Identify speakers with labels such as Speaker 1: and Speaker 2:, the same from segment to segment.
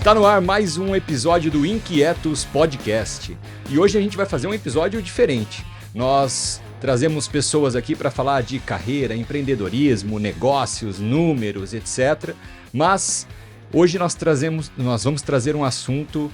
Speaker 1: Está no ar mais um episódio do Inquietos Podcast. E hoje a gente vai fazer um episódio diferente. Nós trazemos pessoas aqui para falar de carreira, empreendedorismo, negócios, números, etc. Mas hoje nós vamos trazer um assunto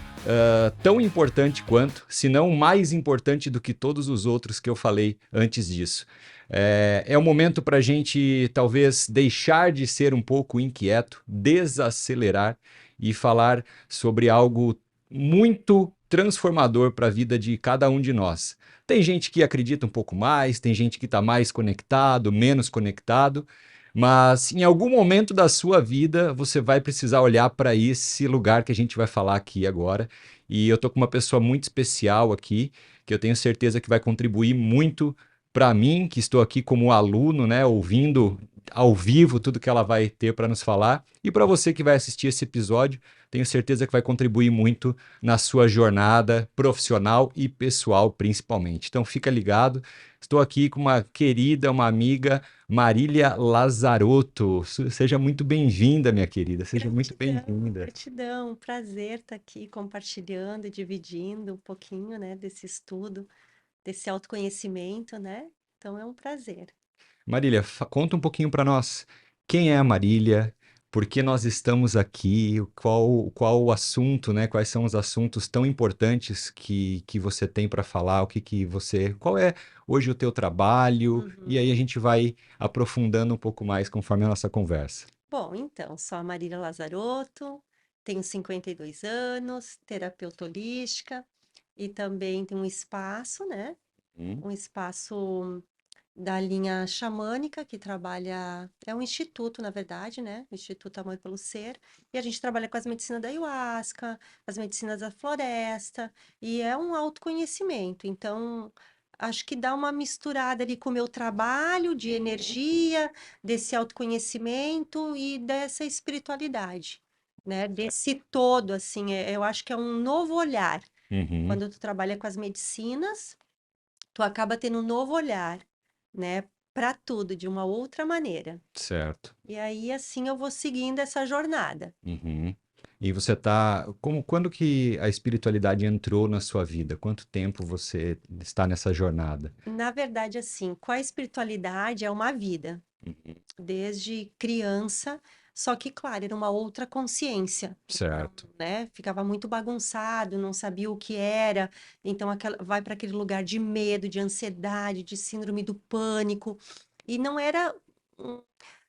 Speaker 1: tão importante quanto, se não mais importante do que todos os outros que eu falei antes disso. É um momento para a gente talvez deixar de ser um pouco inquieto, desacelerar e falar sobre algo muito transformador para a vida de cada um de nós. Tem gente que acredita um pouco mais, tem gente que está mais conectado, menos conectado, mas em algum momento da sua vida você vai precisar olhar para esse lugar que a gente vai falar aqui agora. E eu estou com uma pessoa muito especial aqui, que eu tenho certeza que vai contribuir muito para mim, que estou aqui como aluno, né, ouvindo ao vivo tudo que ela vai ter para nos falar. E para você que vai assistir esse episódio, tenho certeza que vai contribuir muito na sua jornada profissional e pessoal, principalmente. Então fica ligado. Estou aqui com uma querida, uma amiga, Marília Lazarotto. Seja muito bem-vinda, minha querida. Seja muito bem-vinda.
Speaker 2: Gratidão, prazer estar aqui compartilhando e dividindo um pouquinho, né, desse estudo, desse autoconhecimento, né? Então é um prazer.
Speaker 1: Marília, conta um pouquinho para nós. Quem é a Marília? Por que nós estamos aqui? Qual o assunto, né? Quais são os assuntos tão importantes que você tem para falar? Qual é hoje o teu trabalho? E aí a
Speaker 2: Uhum.
Speaker 1: gente vai aprofundando um pouco mais conforme a nossa conversa.
Speaker 2: Bom, então, sou a Marília Lazarotto, tenho 52 anos, terapeuta holística e também tenho um espaço, né?
Speaker 1: Hum?
Speaker 2: Um espaço da linha xamânica, que trabalha, é um instituto, na verdade, né? O Instituto Amor pelo Ser, e a gente trabalha com as medicinas da ayahuasca, as medicinas da floresta, e é um autoconhecimento. Então, acho que dá uma misturada ali com o meu trabalho de energia, desse autoconhecimento e dessa espiritualidade, né? Desse todo, assim, eu acho que é um novo olhar.
Speaker 1: Uhum,
Speaker 2: Quando tu trabalha com as medicinas, tu acaba tendo um novo olhar, né, para tudo de uma outra maneira.
Speaker 1: certo.
Speaker 2: E aí assim eu vou seguindo essa jornada.
Speaker 1: Uhum. E você tá, quando que a espiritualidade entrou na sua vida? Quanto tempo você está nessa jornada?
Speaker 2: Na verdade, assim, com a espiritualidade é uma vida,
Speaker 1: Uhum.
Speaker 2: desde criança, só que, claro, era uma outra consciência. Então,
Speaker 1: Certo.
Speaker 2: né, ficava muito bagunçado, não sabia o que era. Então, vai para aquele lugar de medo, de ansiedade, de síndrome do pânico. E não era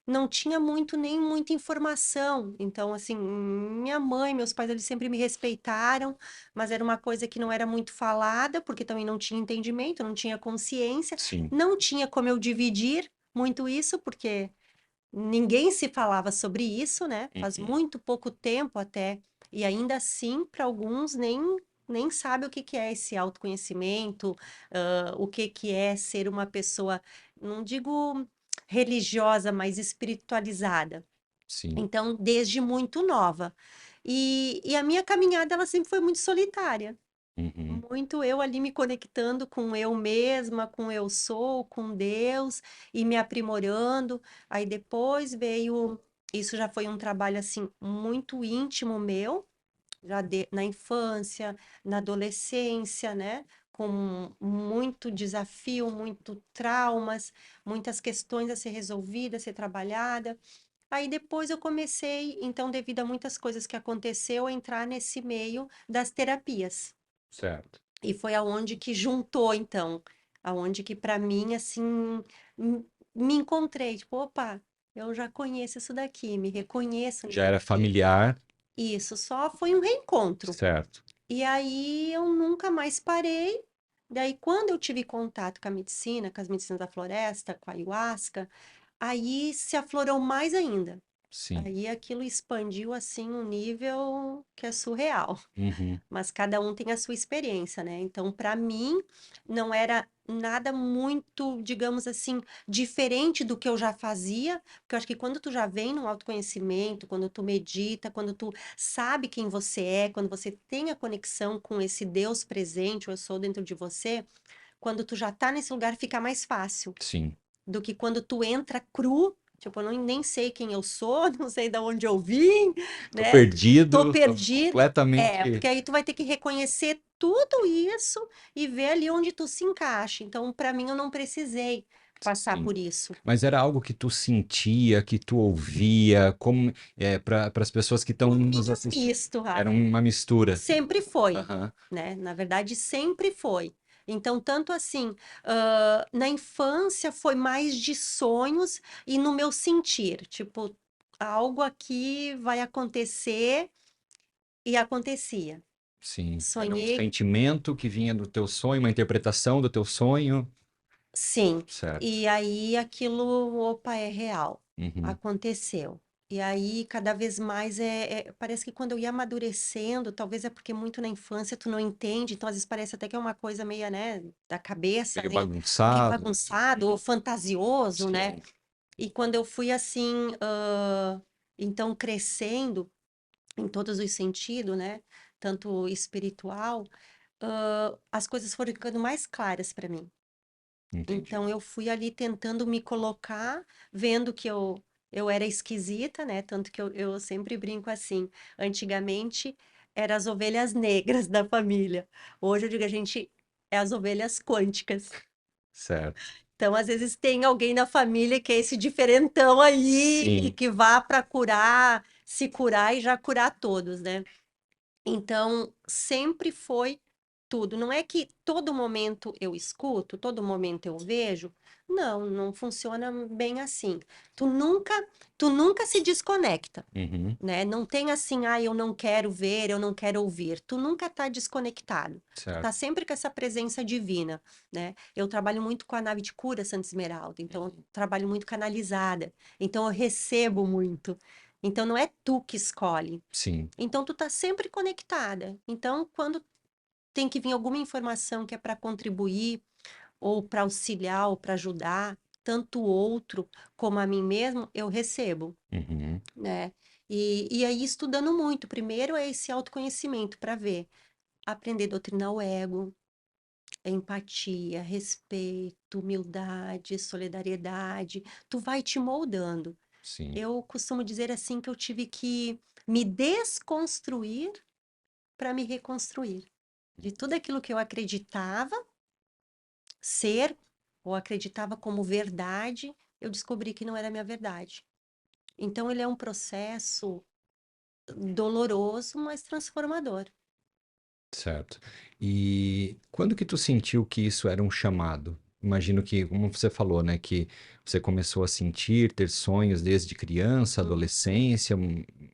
Speaker 2: não tinha muito nem muita informação. Então, assim, minha mãe, meus pais, eles sempre me respeitaram, mas era uma coisa que não era muito falada, porque também não tinha entendimento, não tinha consciência,
Speaker 1: Sim.
Speaker 2: não tinha como eu dividir muito isso, porque ninguém se falava sobre isso, né? Faz
Speaker 1: Uhum.
Speaker 2: muito pouco tempo até, e ainda assim, para alguns, nem sabe o que que é esse autoconhecimento, o que que é ser uma pessoa, não digo religiosa, mas espiritualizada.
Speaker 1: Sim.
Speaker 2: Então, desde muito nova. E a minha caminhada, ela sempre foi muito solitária.
Speaker 1: Uhum.
Speaker 2: Muito eu ali me conectando com eu mesma, com eu sou, com Deus e me aprimorando. Aí depois veio, isso já foi um trabalho assim muito íntimo meu, na infância, na adolescência, né? Com muito desafio, muito traumas, muitas questões a ser resolvida, a ser trabalhada. Aí depois eu comecei, então, devido a muitas coisas que aconteceu, a entrar nesse meio das terapias.
Speaker 1: Certo.
Speaker 2: E foi aonde que juntou, então, aonde que para mim, assim, me encontrei, tipo, opa, eu já conheço isso daqui, me reconheço
Speaker 1: Já
Speaker 2: nisso
Speaker 1: era
Speaker 2: aqui.
Speaker 1: familiar,
Speaker 2: Isso só foi um reencontro.
Speaker 1: certo.
Speaker 2: E aí eu nunca mais parei. Daí, quando eu tive contato com a medicina, com as medicinas da floresta, com a ayahuasca, aí se aflorou mais ainda.
Speaker 1: Sim.
Speaker 2: Aí aquilo expandiu assim um nível que é surreal.
Speaker 1: Uhum.
Speaker 2: Mas cada um tem a sua experiência, né? Então, para mim, não era nada muito, digamos assim, diferente do que eu já fazia, porque eu acho que quando tu já vem no autoconhecimento, quando tu medita, quando tu sabe quem você é, quando você tem a conexão com esse Deus presente, o eu sou dentro de você, quando tu já tá nesse lugar, fica mais fácil
Speaker 1: Sim.
Speaker 2: do que quando tu entra cru. Tipo, eu nem sei quem eu sou, não sei de onde eu vim,
Speaker 1: Tô
Speaker 2: né? Tô
Speaker 1: perdido, tô
Speaker 2: perdido.
Speaker 1: completamente.
Speaker 2: Porque aí tu vai ter que reconhecer tudo isso e ver ali onde tu se encaixa. Então, para mim, eu não precisei passar
Speaker 1: Sim.
Speaker 2: por isso.
Speaker 1: Mas era algo que tu sentia, que tu ouvia, como para as pessoas que estão nos assistindo.
Speaker 2: Misto,
Speaker 1: Era
Speaker 2: Rafa.
Speaker 1: uma mistura.
Speaker 2: Sempre foi,
Speaker 1: Aham.
Speaker 2: né? Na verdade, sempre foi. Então, tanto assim, na infância foi mais de sonhos e no meu sentir, tipo, algo aqui vai acontecer e acontecia.
Speaker 1: Sim. Era um
Speaker 2: Sonhei,
Speaker 1: sentimento que vinha do teu sonho, uma interpretação do teu sonho.
Speaker 2: sim.
Speaker 1: Certo.
Speaker 2: E aí aquilo, opa, é real.
Speaker 1: Uhum.
Speaker 2: Aconteceu. E aí, cada vez mais, parece que quando eu ia amadurecendo, talvez é porque muito na infância tu não entende, então às vezes parece até que é uma coisa meio, né, da cabeça,
Speaker 1: Meio
Speaker 2: meio
Speaker 1: bagunçado.
Speaker 2: bagunçado ou fantasioso, né?
Speaker 1: Sim.
Speaker 2: E quando eu fui assim, então crescendo em todos os sentidos, né? Tanto espiritual, as coisas foram ficando mais claras para mim.
Speaker 1: Entendi.
Speaker 2: Então eu fui ali tentando me colocar, vendo que eu era esquisita, né? Tanto que eu sempre brinco assim, antigamente eram as ovelhas negras da família. Hoje eu digo, a gente é as ovelhas quânticas.
Speaker 1: Certo.
Speaker 2: Então, às vezes, tem alguém na família que é esse diferentão aí e
Speaker 1: Sim.
Speaker 2: que vá para curar, se curar e já curar todos, né? Então, sempre foi tudo. Não é que todo momento eu escuto, todo momento eu vejo. Não, não funciona bem assim. Tu nunca, tu nunca se desconecta,
Speaker 1: Uhum.
Speaker 2: né? Não tem assim, ah, eu não quero ver, eu não quero ouvir. Tu nunca tá desconectado. Tu tá
Speaker 1: Certo.
Speaker 2: sempre com essa presença divina, né? Eu trabalho muito com a nave de cura Santa Esmeralda, então eu trabalho muito canalizada. Então eu recebo muito. Então não é tu que escolhe.
Speaker 1: Sim.
Speaker 2: Então, tu tá sempre conectada. Então, quando tem que vir alguma informação que é para contribuir, ou para auxiliar, ou para ajudar, tanto o outro como a mim mesmo, eu recebo,
Speaker 1: Uhum.
Speaker 2: né? E aí, estudando muito. Primeiro é esse autoconhecimento para ver, aprender a doutrinar o ego, empatia, respeito, humildade, solidariedade. Tu vai te moldando.
Speaker 1: Sim.
Speaker 2: Eu costumo dizer assim que eu tive que me desconstruir para me reconstruir. De tudo aquilo que eu acreditava ser ou acreditava como verdade, eu descobri que não era minha verdade. Então ele é um processo doloroso, mas transformador.
Speaker 1: Certo. E quando que tu sentiu que isso era um chamado? Imagino que, como você falou, né, que você começou a sentir, ter sonhos desde criança,
Speaker 2: Uhum,
Speaker 1: adolescência.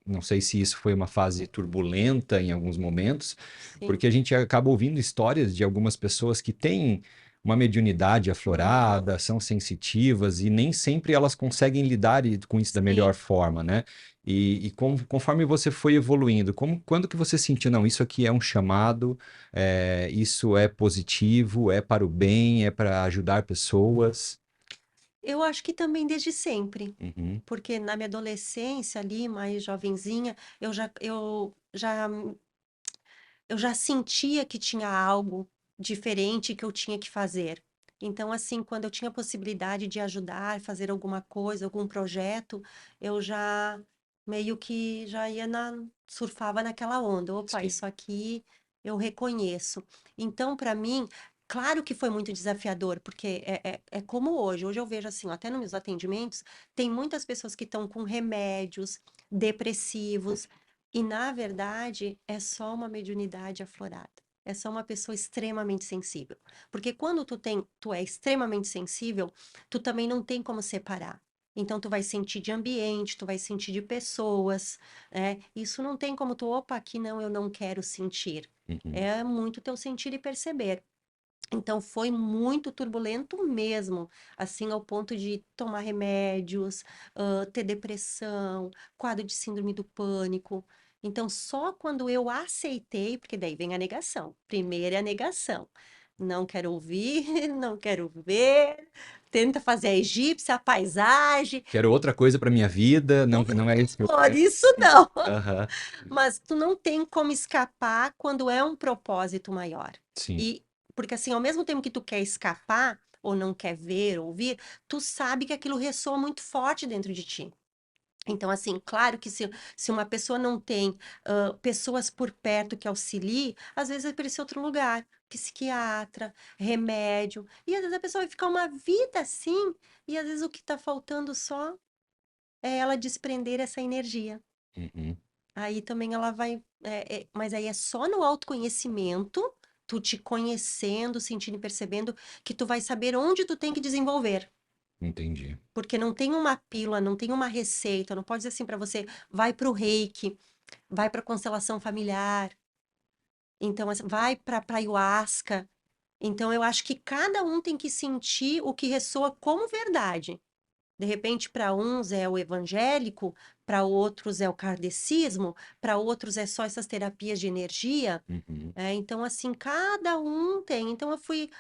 Speaker 1: Não sei se isso foi uma fase turbulenta em alguns momentos,
Speaker 2: sim.
Speaker 1: porque a gente acaba ouvindo histórias de algumas pessoas que têm uma mediunidade
Speaker 2: Uhum,
Speaker 1: aflorada, são sensitivas e nem sempre elas conseguem lidar com isso da melhor
Speaker 2: sim.
Speaker 1: forma, né? Conforme você foi evoluindo, quando que você sentiu, não, isso aqui é um chamado, isso é positivo, é para o bem, é para ajudar pessoas?
Speaker 2: Eu acho que também desde sempre,
Speaker 1: Uhum.
Speaker 2: porque na minha adolescência ali, mais jovenzinha, eu já sentia que tinha algo diferente que eu tinha que fazer. Então, assim, quando eu tinha a possibilidade de ajudar, fazer alguma coisa, algum projeto, eu já meio que já surfava naquela onda. Opa,
Speaker 1: Sim.
Speaker 2: isso aqui eu reconheço. Então, para mim, claro que foi muito desafiador, porque é como hoje. Hoje eu vejo assim, ó, até nos meus atendimentos, tem muitas pessoas que estão com remédios, depressivos, e na verdade é só uma mediunidade aflorada. É só uma pessoa extremamente sensível. Porque quando tu é extremamente sensível, tu também não tem como separar. Então tu vai sentir de ambiente, tu vai sentir de pessoas, né? Isso não tem como tu, opa, aqui não, eu não quero sentir.
Speaker 1: Uhum.
Speaker 2: É muito teu sentir e perceber. Então foi muito turbulento mesmo, assim ao ponto de tomar remédios, ter depressão, quadro de síndrome do pânico. Então só quando eu aceitei, porque daí vem a negação. Primeiro é a negação. Não quero ouvir, não quero ver. Tenta fazer a egípcia, a paisagem.
Speaker 1: Quero outra coisa para minha vida, não, não é isso que eu
Speaker 2: Por
Speaker 1: quero.
Speaker 2: isso não.
Speaker 1: Aham.
Speaker 2: Mas tu não tem como escapar quando é um propósito maior.
Speaker 1: Sim.
Speaker 2: E porque assim, ao mesmo tempo que tu quer escapar, ou não quer ver, ouvir, tu sabe que aquilo ressoa muito forte dentro de ti. Então, assim, claro que se uma pessoa não tem pessoas por perto que auxiliem, às vezes é para esse outro lugar, psiquiatra, remédio, e às vezes a pessoa vai ficar uma vida assim, e às vezes o que está faltando só é ela desprender essa energia.
Speaker 1: Uhum.
Speaker 2: Aí também ela vai, mas aí é só no autoconhecimento, tu te conhecendo, sentindo e percebendo, que tu vai saber onde tu tem que desenvolver.
Speaker 1: Entendi.
Speaker 2: Porque não tem uma pílula, não tem uma receita, não pode dizer assim para você, vai para o reiki, vai para constelação familiar, então assim, vai para ayahuasca. Então eu acho que cada um tem que sentir o que ressoa como verdade. De repente, para uns é o evangélico, para outros é o kardecismo, para outros é só essas terapias de energia.
Speaker 1: Uhum.
Speaker 2: Então, assim, cada um tem. Então, eu fui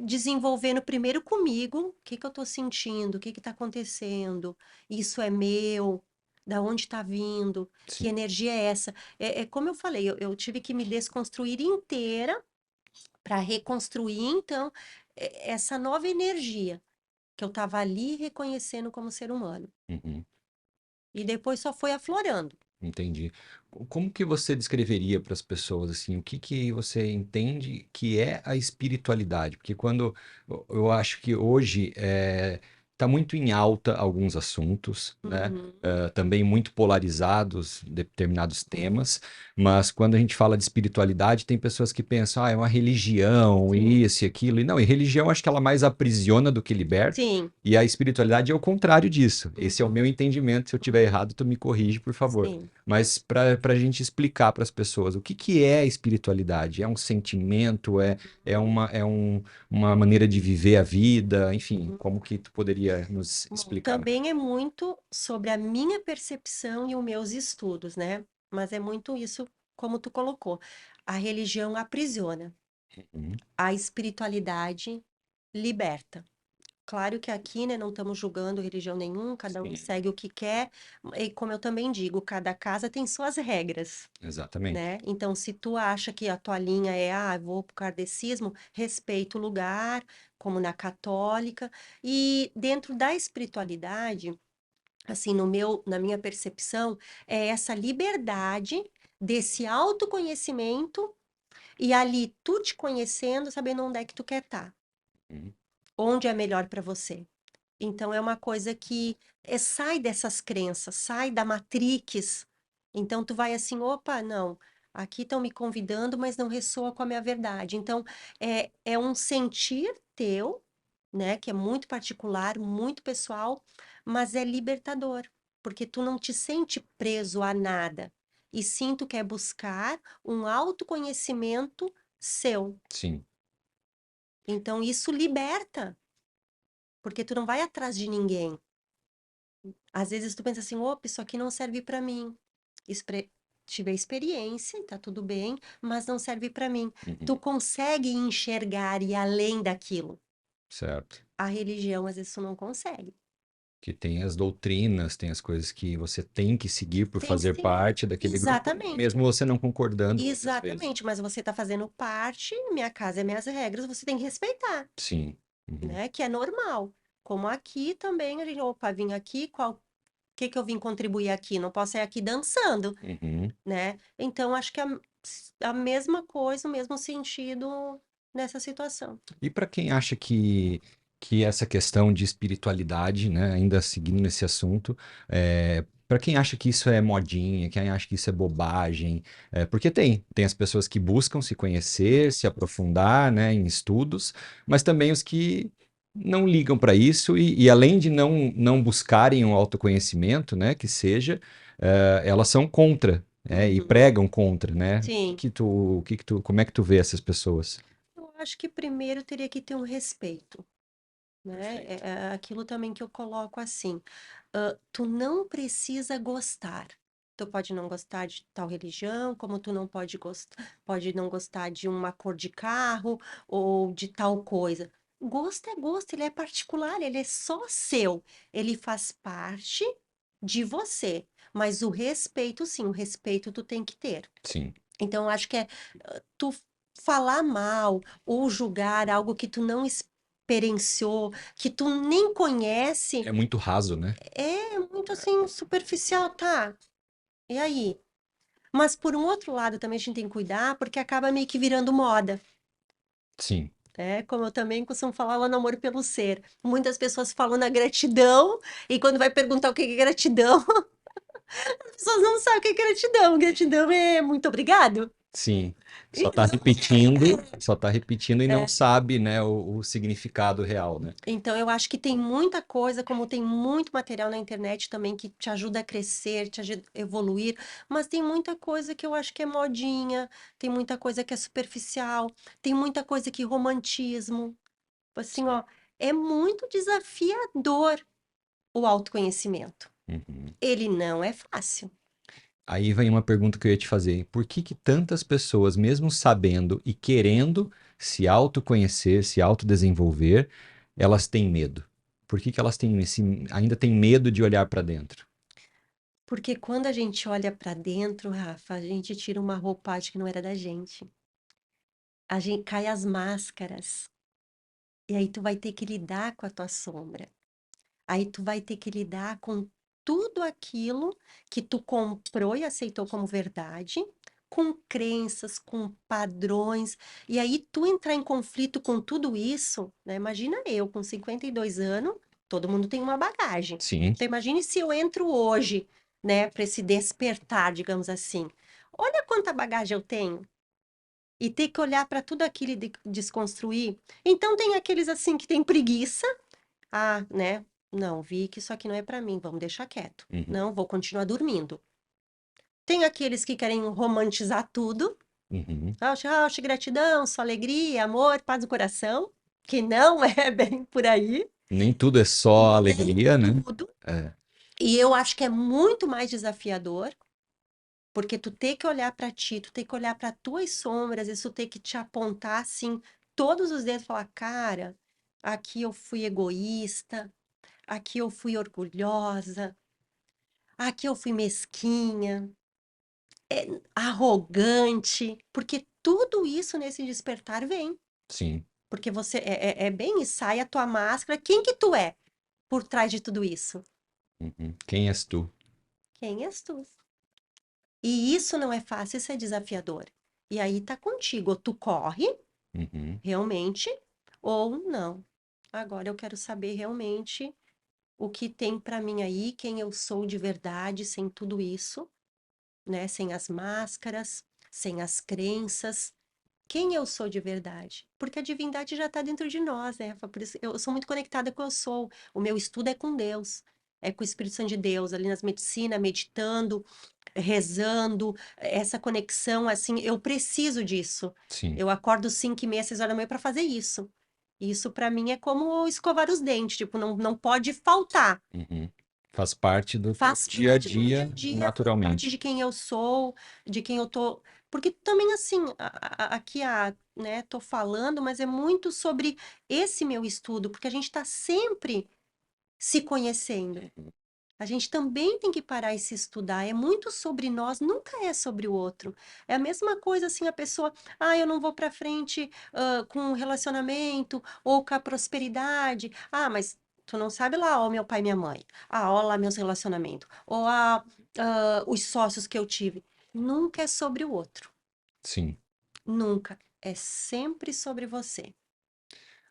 Speaker 2: desenvolvendo primeiro comigo, o que que eu estou sentindo, o que que está acontecendo, isso é meu, da onde está vindo, que
Speaker 1: Sim.
Speaker 2: energia é essa? É como eu falei, eu tive que me desconstruir inteira para reconstruir, então, essa nova energia que eu estava ali reconhecendo como ser humano.
Speaker 1: Uhum.
Speaker 2: E depois só foi aflorando.
Speaker 1: Entendi. Como que você descreveria para as pessoas assim, o que que você entende que é a espiritualidade? Porque quando eu acho que hoje está muito em alta alguns assuntos, né?
Speaker 2: Uhum,
Speaker 1: Também muito polarizados determinados temas, mas quando a gente fala de espiritualidade, tem pessoas que pensam, é uma religião,
Speaker 2: sim,
Speaker 1: isso e aquilo. E não, e religião acho que ela mais aprisiona do que liberta.
Speaker 2: sim,
Speaker 1: E a espiritualidade é o contrário disso. Esse é o
Speaker 2: uhum,
Speaker 1: meu entendimento. Se eu tiver errado, tu me corrige, por favor.
Speaker 2: sim.
Speaker 1: Mas para a gente explicar para as pessoas o que que é a espiritualidade? É um sentimento? Uma maneira de viver a vida? Enfim,
Speaker 2: Uhum.
Speaker 1: como que tu poderia nos
Speaker 2: Bom,
Speaker 1: explicar melhor?
Speaker 2: também é muito sobre a minha percepção e os meus estudos, né? Mas é muito isso, como tu colocou. A religião aprisiona,
Speaker 1: Uhum.
Speaker 2: a espiritualidade liberta. Claro que aqui, né, não estamos julgando religião nenhuma, cada um
Speaker 1: Sim,
Speaker 2: segue o que quer, e como eu também digo, cada casa tem suas regras.
Speaker 1: exatamente.
Speaker 2: Né? Então, se tu acha que a tua linha é, vou pro kardecismo, respeita o lugar, como na católica, e dentro da espiritualidade, assim, na minha percepção, é essa liberdade desse autoconhecimento e ali tu te conhecendo, sabendo onde é que tu quer estar,
Speaker 1: Uhum.
Speaker 2: onde é melhor para você. Então, é uma coisa que sai dessas crenças, sai da matrix. Então, tu vai assim, opa, não, aqui estão me convidando, mas não ressoa com a minha verdade. Então, é um sentir teu, né, que é muito particular, muito pessoal, mas é libertador, porque tu não te sente preso a nada. E sim, tu quer buscar um autoconhecimento seu.
Speaker 1: Sim,
Speaker 2: Então, isso liberta, porque tu não vai atrás de ninguém. Às vezes tu pensa assim, opa, isso aqui não serve para mim. Tive a experiência, e tá tudo bem, mas não serve para mim.
Speaker 1: uhum.
Speaker 2: Tu consegue enxergar e ir além daquilo.
Speaker 1: Certo.
Speaker 2: A religião, às vezes, tu não consegue.
Speaker 1: Que tem as doutrinas, tem as coisas que você tem que seguir por
Speaker 2: Tem que
Speaker 1: fazer
Speaker 2: ser.
Speaker 1: parte daquele grupo,
Speaker 2: Exatamente.
Speaker 1: mesmo você não concordando muitas vezes.
Speaker 2: Exatamente. Mas você tá fazendo parte, minha casa é minhas regras, você tem que respeitar,
Speaker 1: Sim. Uhum.
Speaker 2: né? Que é normal. Como aqui também, a gente, opa, vim aqui, o que que eu vim contribuir aqui? Não posso sair aqui dançando.
Speaker 1: Uhum.
Speaker 2: Né? Então, acho que a mesma coisa, o mesmo sentido nessa situação.
Speaker 1: E para quem acha que essa questão de espiritualidade, né, ainda seguindo nesse assunto, para quem acha que isso é modinha, quem acha que isso é bobagem, porque tem as pessoas que buscam se conhecer, se aprofundar, né, em estudos, mas também os que não ligam para isso e além de não buscarem um autoconhecimento, né, que seja, elas são contra, e
Speaker 2: Uhum.
Speaker 1: pregam contra, né?
Speaker 2: Sim,
Speaker 1: Como é que tu vê essas pessoas?
Speaker 2: eu acho que primeiro teria que ter um respeito, né?
Speaker 1: Perfeito.
Speaker 2: É aquilo também que eu coloco assim, tu não precisa gostar. Tu pode não gostar de tal religião, como tu não pode não gostar de uma cor de carro ou de tal coisa. Gosto é gosto, ele é particular, ele é só seu. Ele faz parte de você. Mas o respeito, sim, o respeito tu tem que ter.
Speaker 1: Sim.
Speaker 2: Então, eu acho que tu falar mal ou julgar algo que tu não experienciou, que tu nem conhece,
Speaker 1: É muito raso, né?
Speaker 2: é muito assim superficial, tá? E aí? Mas por um outro lado também a gente tem que cuidar, porque acaba meio que virando moda.
Speaker 1: Sim.
Speaker 2: Como eu também costumo falar, o namoro pelo ser. Muitas pessoas falam na gratidão, e quando vai perguntar o que é gratidão, as pessoas não sabem o que é gratidão. Gratidão é muito obrigado.
Speaker 1: Sim.
Speaker 2: E
Speaker 1: Só tá repetindo e não sabe, né, o significado real, né?
Speaker 2: Então, eu acho que tem muita coisa, como tem muito material na internet também que te ajuda a crescer, te ajuda a evoluir, mas tem muita coisa que eu acho que é modinha, tem muita coisa que é superficial, tem muita coisa que romantismo. Assim, ó, é muito desafiador o autoconhecimento.
Speaker 1: Uhum.
Speaker 2: Ele não é fácil.
Speaker 1: Aí vem uma pergunta que eu ia te fazer. Por que que tantas pessoas, mesmo sabendo e querendo se autoconhecer, se autodesenvolver, elas têm medo? Por que que elas têm ainda têm medo de olhar para dentro?
Speaker 2: Porque quando a gente olha pra dentro, Rafa, a gente tira uma roupagem que não era da gente. A gente cai as máscaras. E aí tu vai ter que lidar com a tua sombra. Aí tu vai ter que lidar com tudo aquilo que tu comprou e aceitou como verdade, com crenças, com padrões. E aí tu entrar em conflito com tudo isso, né? Imagina eu com 52 anos, todo mundo tem uma bagagem.
Speaker 1: Sim,
Speaker 2: Então imagine se eu entro hoje, né, para esse despertar, digamos assim. Olha quanta bagagem eu tenho. E ter que olhar para tudo aquilo e desconstruir. Então tem aqueles assim que têm preguiça, né? Não, vi que isso aqui não é para mim, vamos deixar quieto.
Speaker 1: uhum,
Speaker 2: Não, vou continuar dormindo. Tem aqueles que querem romantizar tudo.
Speaker 1: uhum.
Speaker 2: Gratidão, só alegria, amor, paz do coração. Que não é bem por aí.
Speaker 1: Nem tudo é só alegria, né?
Speaker 2: Tudo.
Speaker 1: É,
Speaker 2: E eu acho que é muito mais desafiador, porque tu tem que olhar para ti, tu tem que olhar para tuas sombras, isso tem que te apontar assim, todos os dedos e falar, cara, aqui eu fui egoísta, aqui eu fui orgulhosa, aqui eu fui mesquinha, arrogante, porque tudo isso nesse despertar vem.
Speaker 1: sim.
Speaker 2: Porque você é bem isso, sai a tua máscara. Quem que tu é por trás de tudo isso?
Speaker 1: Uhum. Quem és tu?
Speaker 2: Quem és tu? E isso não é fácil, isso é desafiador. E aí tá contigo, ou tu corre
Speaker 1: Uhum.
Speaker 2: realmente, ou não. Agora eu quero saber realmente o que tem para mim aí, quem eu sou de verdade, sem tudo isso, né? Sem as máscaras, sem as crenças. Quem eu sou de verdade? Porque a divindade já está dentro de nós, né, Rafa? Por isso eu sou muito conectada com o eu sou. O meu estudo é com Deus, é com o Espírito Santo de Deus, ali nas medicinas, meditando, rezando, essa conexão, assim, eu preciso disso.
Speaker 1: Sim.
Speaker 2: Eu acordo 5h30, 6 horas da manhã para fazer isso. Isso para mim é como escovar os dentes, tipo, não pode faltar.
Speaker 1: Uhum. Faz parte do teu
Speaker 2: Faz
Speaker 1: dia a
Speaker 2: parte do dia a
Speaker 1: dia,
Speaker 2: dia, faz parte
Speaker 1: naturalmente.
Speaker 2: de quem eu sou, de quem eu tô. Porque também, assim, aqui, né, tô falando, mas é muito sobre esse meu estudo, porque a gente está sempre se conhecendo. A gente também tem que parar e se estudar. É muito sobre nós, nunca é sobre o outro. É a mesma coisa assim, a pessoa, eu não vou para frente com o relacionamento ou com a prosperidade. Mas tu não sabe lá, ó, meu pai e minha mãe. Ó lá meus relacionamentos. Ou os sócios que eu tive. Nunca é sobre o outro.
Speaker 1: Sim.
Speaker 2: Nunca. É sempre sobre você.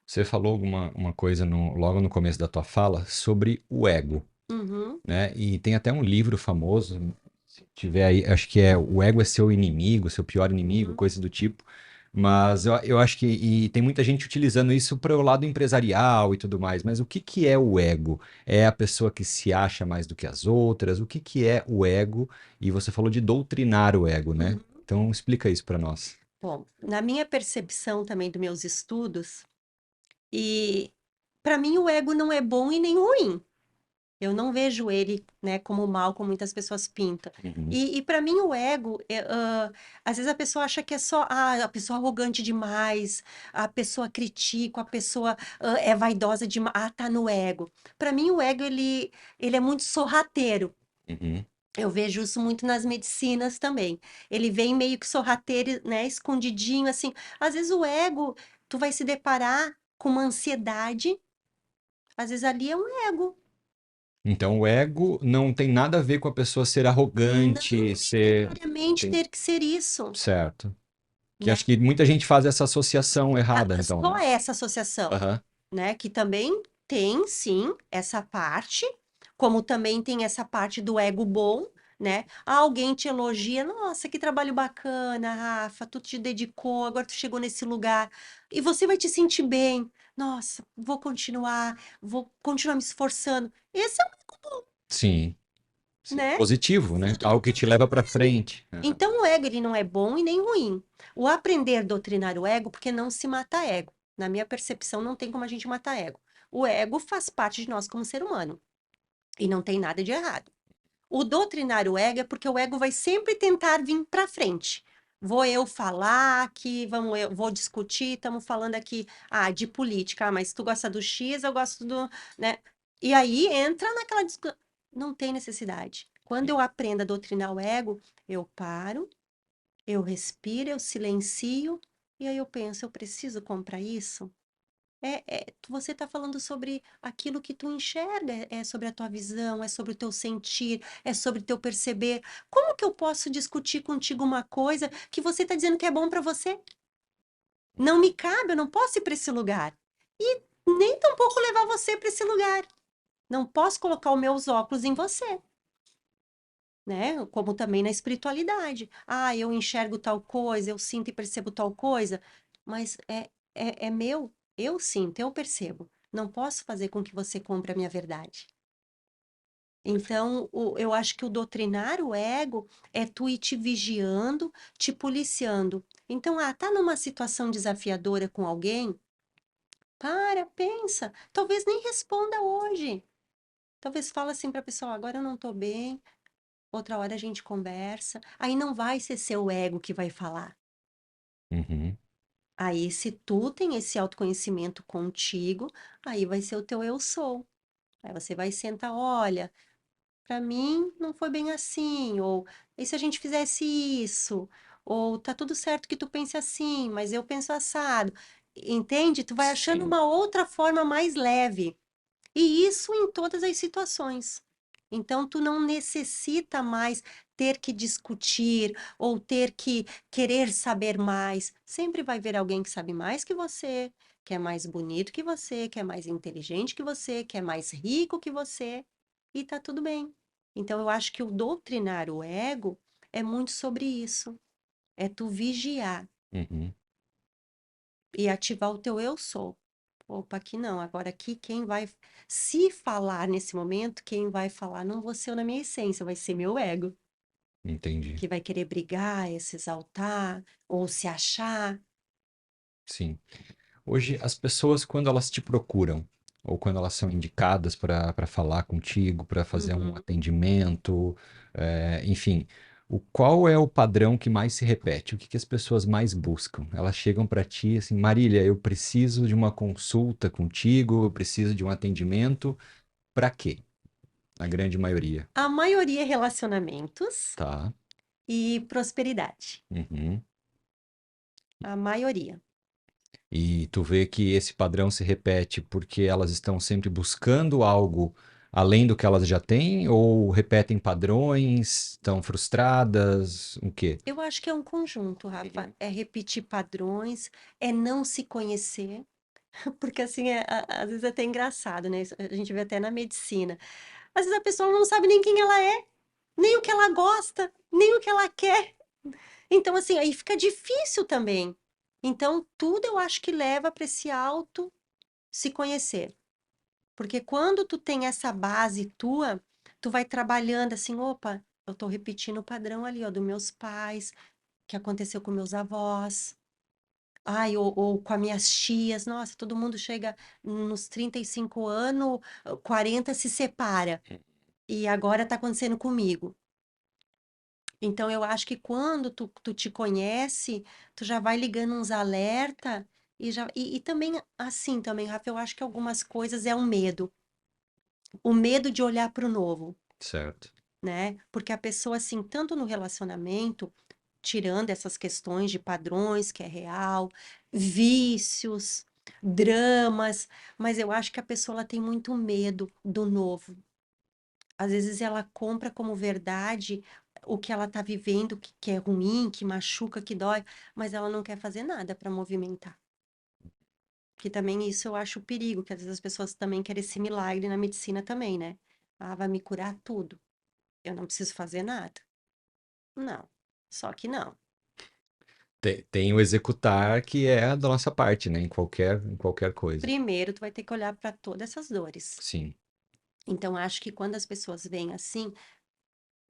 Speaker 1: Você falou uma coisa logo no começo da tua fala sobre o ego,
Speaker 2: Uhum,
Speaker 1: né? E tem até um livro famoso, se tiver aí, acho que é O Ego é Seu Inimigo, Seu Pior Inimigo,
Speaker 2: uhum.
Speaker 1: coisa do tipo. Mas eu acho que e tem muita gente utilizando isso para o lado empresarial e tudo mais. Mas o que que é o ego? É a pessoa que se acha mais do que as outras? O que que é o ego? E você falou de doutrinar o ego, né?
Speaker 2: Uhum.
Speaker 1: Então explica isso para nós.
Speaker 2: Bom, na minha percepção também dos meus estudos, e para mim o ego não é bom e nem ruim. Eu não vejo ele, né, como mal, como muitas pessoas pintam.
Speaker 1: Uhum.
Speaker 2: E para mim o ego, às vezes a pessoa acha que é só a pessoa arrogante demais, a pessoa critica, a pessoa é vaidosa demais, tá no ego. Para mim o ego ele é muito sorrateiro.
Speaker 1: Uhum.
Speaker 2: Eu vejo isso muito nas medicinas também. Ele vem meio que sorrateiro, né, escondidinho assim. Às vezes o ego, tu vai se deparar com uma ansiedade. Às vezes ali é um ego.
Speaker 1: Então, o ego não tem nada a ver com a pessoa ser
Speaker 2: Não
Speaker 1: arrogante, ser.
Speaker 2: necessariamente
Speaker 1: Tem.
Speaker 2: ter que ser isso,
Speaker 1: Certo. Que
Speaker 2: né?
Speaker 1: acho que muita gente faz essa associação errada, então,
Speaker 2: Só
Speaker 1: né?
Speaker 2: essa associação,
Speaker 1: Aham.
Speaker 2: né? Que também tem, sim, essa parte, como também tem essa parte do ego bom, né? Alguém te elogia, nossa, que trabalho bacana, Rafa, tu te dedicou, agora tu chegou nesse lugar, e você vai te sentir bem. Nossa, vou continuar me esforçando. Esse é o,
Speaker 1: Sim, sim.
Speaker 2: né?
Speaker 1: Positivo, né?
Speaker 2: Fruto do
Speaker 1: Algo que te leva para
Speaker 2: trabalho.
Speaker 1: frente. Aham.
Speaker 2: Então, o ego, ele não é bom e nem ruim. O aprender a doutrinar o ego, porque não se mata ego. Na minha percepção, não tem como a gente matar ego. O ego faz parte de nós como ser humano. E não tem nada de errado. O doutrinar o ego é porque o ego vai sempre tentar vir para frente. Vou eu falar aqui, eu vou discutir, estamos falando aqui, de política, mas tu gosta do X, eu gosto do, né? E aí entra naquela discussão. Não tem necessidade. Quando eu aprendo a doutrinar o ego, eu paro, eu respiro, eu silencio, e aí eu penso, eu preciso comprar isso? Você está falando sobre aquilo que tu enxerga, é sobre a tua visão, é sobre o teu sentir, é sobre o teu perceber. Como que eu posso discutir contigo uma coisa que você está dizendo que é bom para você? Não me cabe, eu não posso ir para esse lugar. E nem tampouco levar você para esse lugar. Não posso colocar os meus óculos em você, né? Como também na espiritualidade. Eu enxergo tal coisa, eu sinto e percebo tal coisa, mas é meu, eu sinto, eu percebo. Não posso fazer com que você compre a minha verdade. Então, eu acho que o doutrinar o ego é tu ir te vigiando, te policiando. Então, tá numa situação desafiadora com alguém? Para, pensa. Talvez nem responda hoje. Talvez fala assim para a pessoa, agora eu não estou bem, outra hora a gente conversa. Aí não vai ser seu ego que vai falar.
Speaker 1: Uhum.
Speaker 2: Aí, se tu tem esse autoconhecimento contigo, aí vai ser o teu eu sou. Aí você vai sentar, olha, para mim não foi bem assim, ou e se a gente fizesse isso? Ou tá tudo certo que tu pense assim, mas eu penso assado. Entende? Tu vai achando
Speaker 1: Sim.
Speaker 2: uma outra forma mais leve. E isso em todas as situações. Então, tu não necessita mais ter que discutir ou ter que querer saber mais. Sempre vai ver alguém que sabe mais que é mais bonito que você, que é mais inteligente que você, que é mais rico que você, e tá tudo bem. Então, eu acho que o doutrinar o ego é muito sobre isso. É tu vigiar
Speaker 1: Uhum.
Speaker 2: e ativar o teu eu sou. Opa, aqui não. Agora aqui quem vai se falar nesse momento, quem vai falar não vou ser eu na minha essência, vai ser meu ego,
Speaker 1: Entendi.
Speaker 2: que vai querer brigar, se exaltar ou se achar.
Speaker 1: Sim. Hoje, as pessoas, quando elas te procuram, ou quando elas são indicadas para falar contigo, para fazer um
Speaker 2: Uhum.
Speaker 1: atendimento, enfim, qual é o padrão que mais se repete? O que as pessoas mais buscam? Elas chegam para ti assim, Marília, eu preciso de uma consulta contigo, eu preciso de um atendimento. Para quê? A grande maioria.
Speaker 2: A maioria é relacionamentos
Speaker 1: Tá.
Speaker 2: e prosperidade.
Speaker 1: Uhum.
Speaker 2: A maioria.
Speaker 1: E tu vê que esse padrão se repete porque elas estão sempre buscando algo além do que elas já têm, ou repetem padrões, estão frustradas, o quê?
Speaker 2: Eu acho que é um conjunto, Rafa. É repetir padrões, é não se conhecer, porque assim, às vezes é até engraçado, né? A gente vê até na medicina. Às vezes a pessoa não sabe nem quem ela é, nem o que ela gosta, nem o que ela quer. Então, assim, aí fica difícil também. Então, tudo eu acho que leva para esse auto se conhecer. Porque quando tu tem essa base tua, tu vai trabalhando assim, opa, eu tô repetindo o padrão ali, ó, dos meus pais, que aconteceu com meus avós. Ai, ou com as minhas tias, nossa, todo mundo chega nos 35 anos, 40 se separa. E agora tá acontecendo comigo. Então, eu acho que quando tu te conhece, tu já vai ligando uns alerta e também, assim, também, Rafa, eu acho que algumas coisas é um medo. O medo de olhar para o novo,
Speaker 1: Certo.
Speaker 2: né? Porque a pessoa, assim, tanto no relacionamento, tirando essas questões de padrões, que é real, vícios. dramas, mas eu acho que a pessoa ela tem muito medo do novo. Às vezes ela compra como verdade o que ela está vivendo, que é ruim, que machuca, que dói, mas ela não quer fazer nada para movimentar. Que também isso eu acho perigo, que às vezes as pessoas também querem esse milagre na medicina também, né? Ah, vai me curar tudo. Eu não preciso fazer nada. Não. Só que não.
Speaker 1: Tem o executar que é da nossa parte, né? Em qualquer coisa.
Speaker 2: Primeiro, tu vai ter que olhar para todas essas dores.
Speaker 1: Sim.
Speaker 2: Então, acho que quando as pessoas veem assim,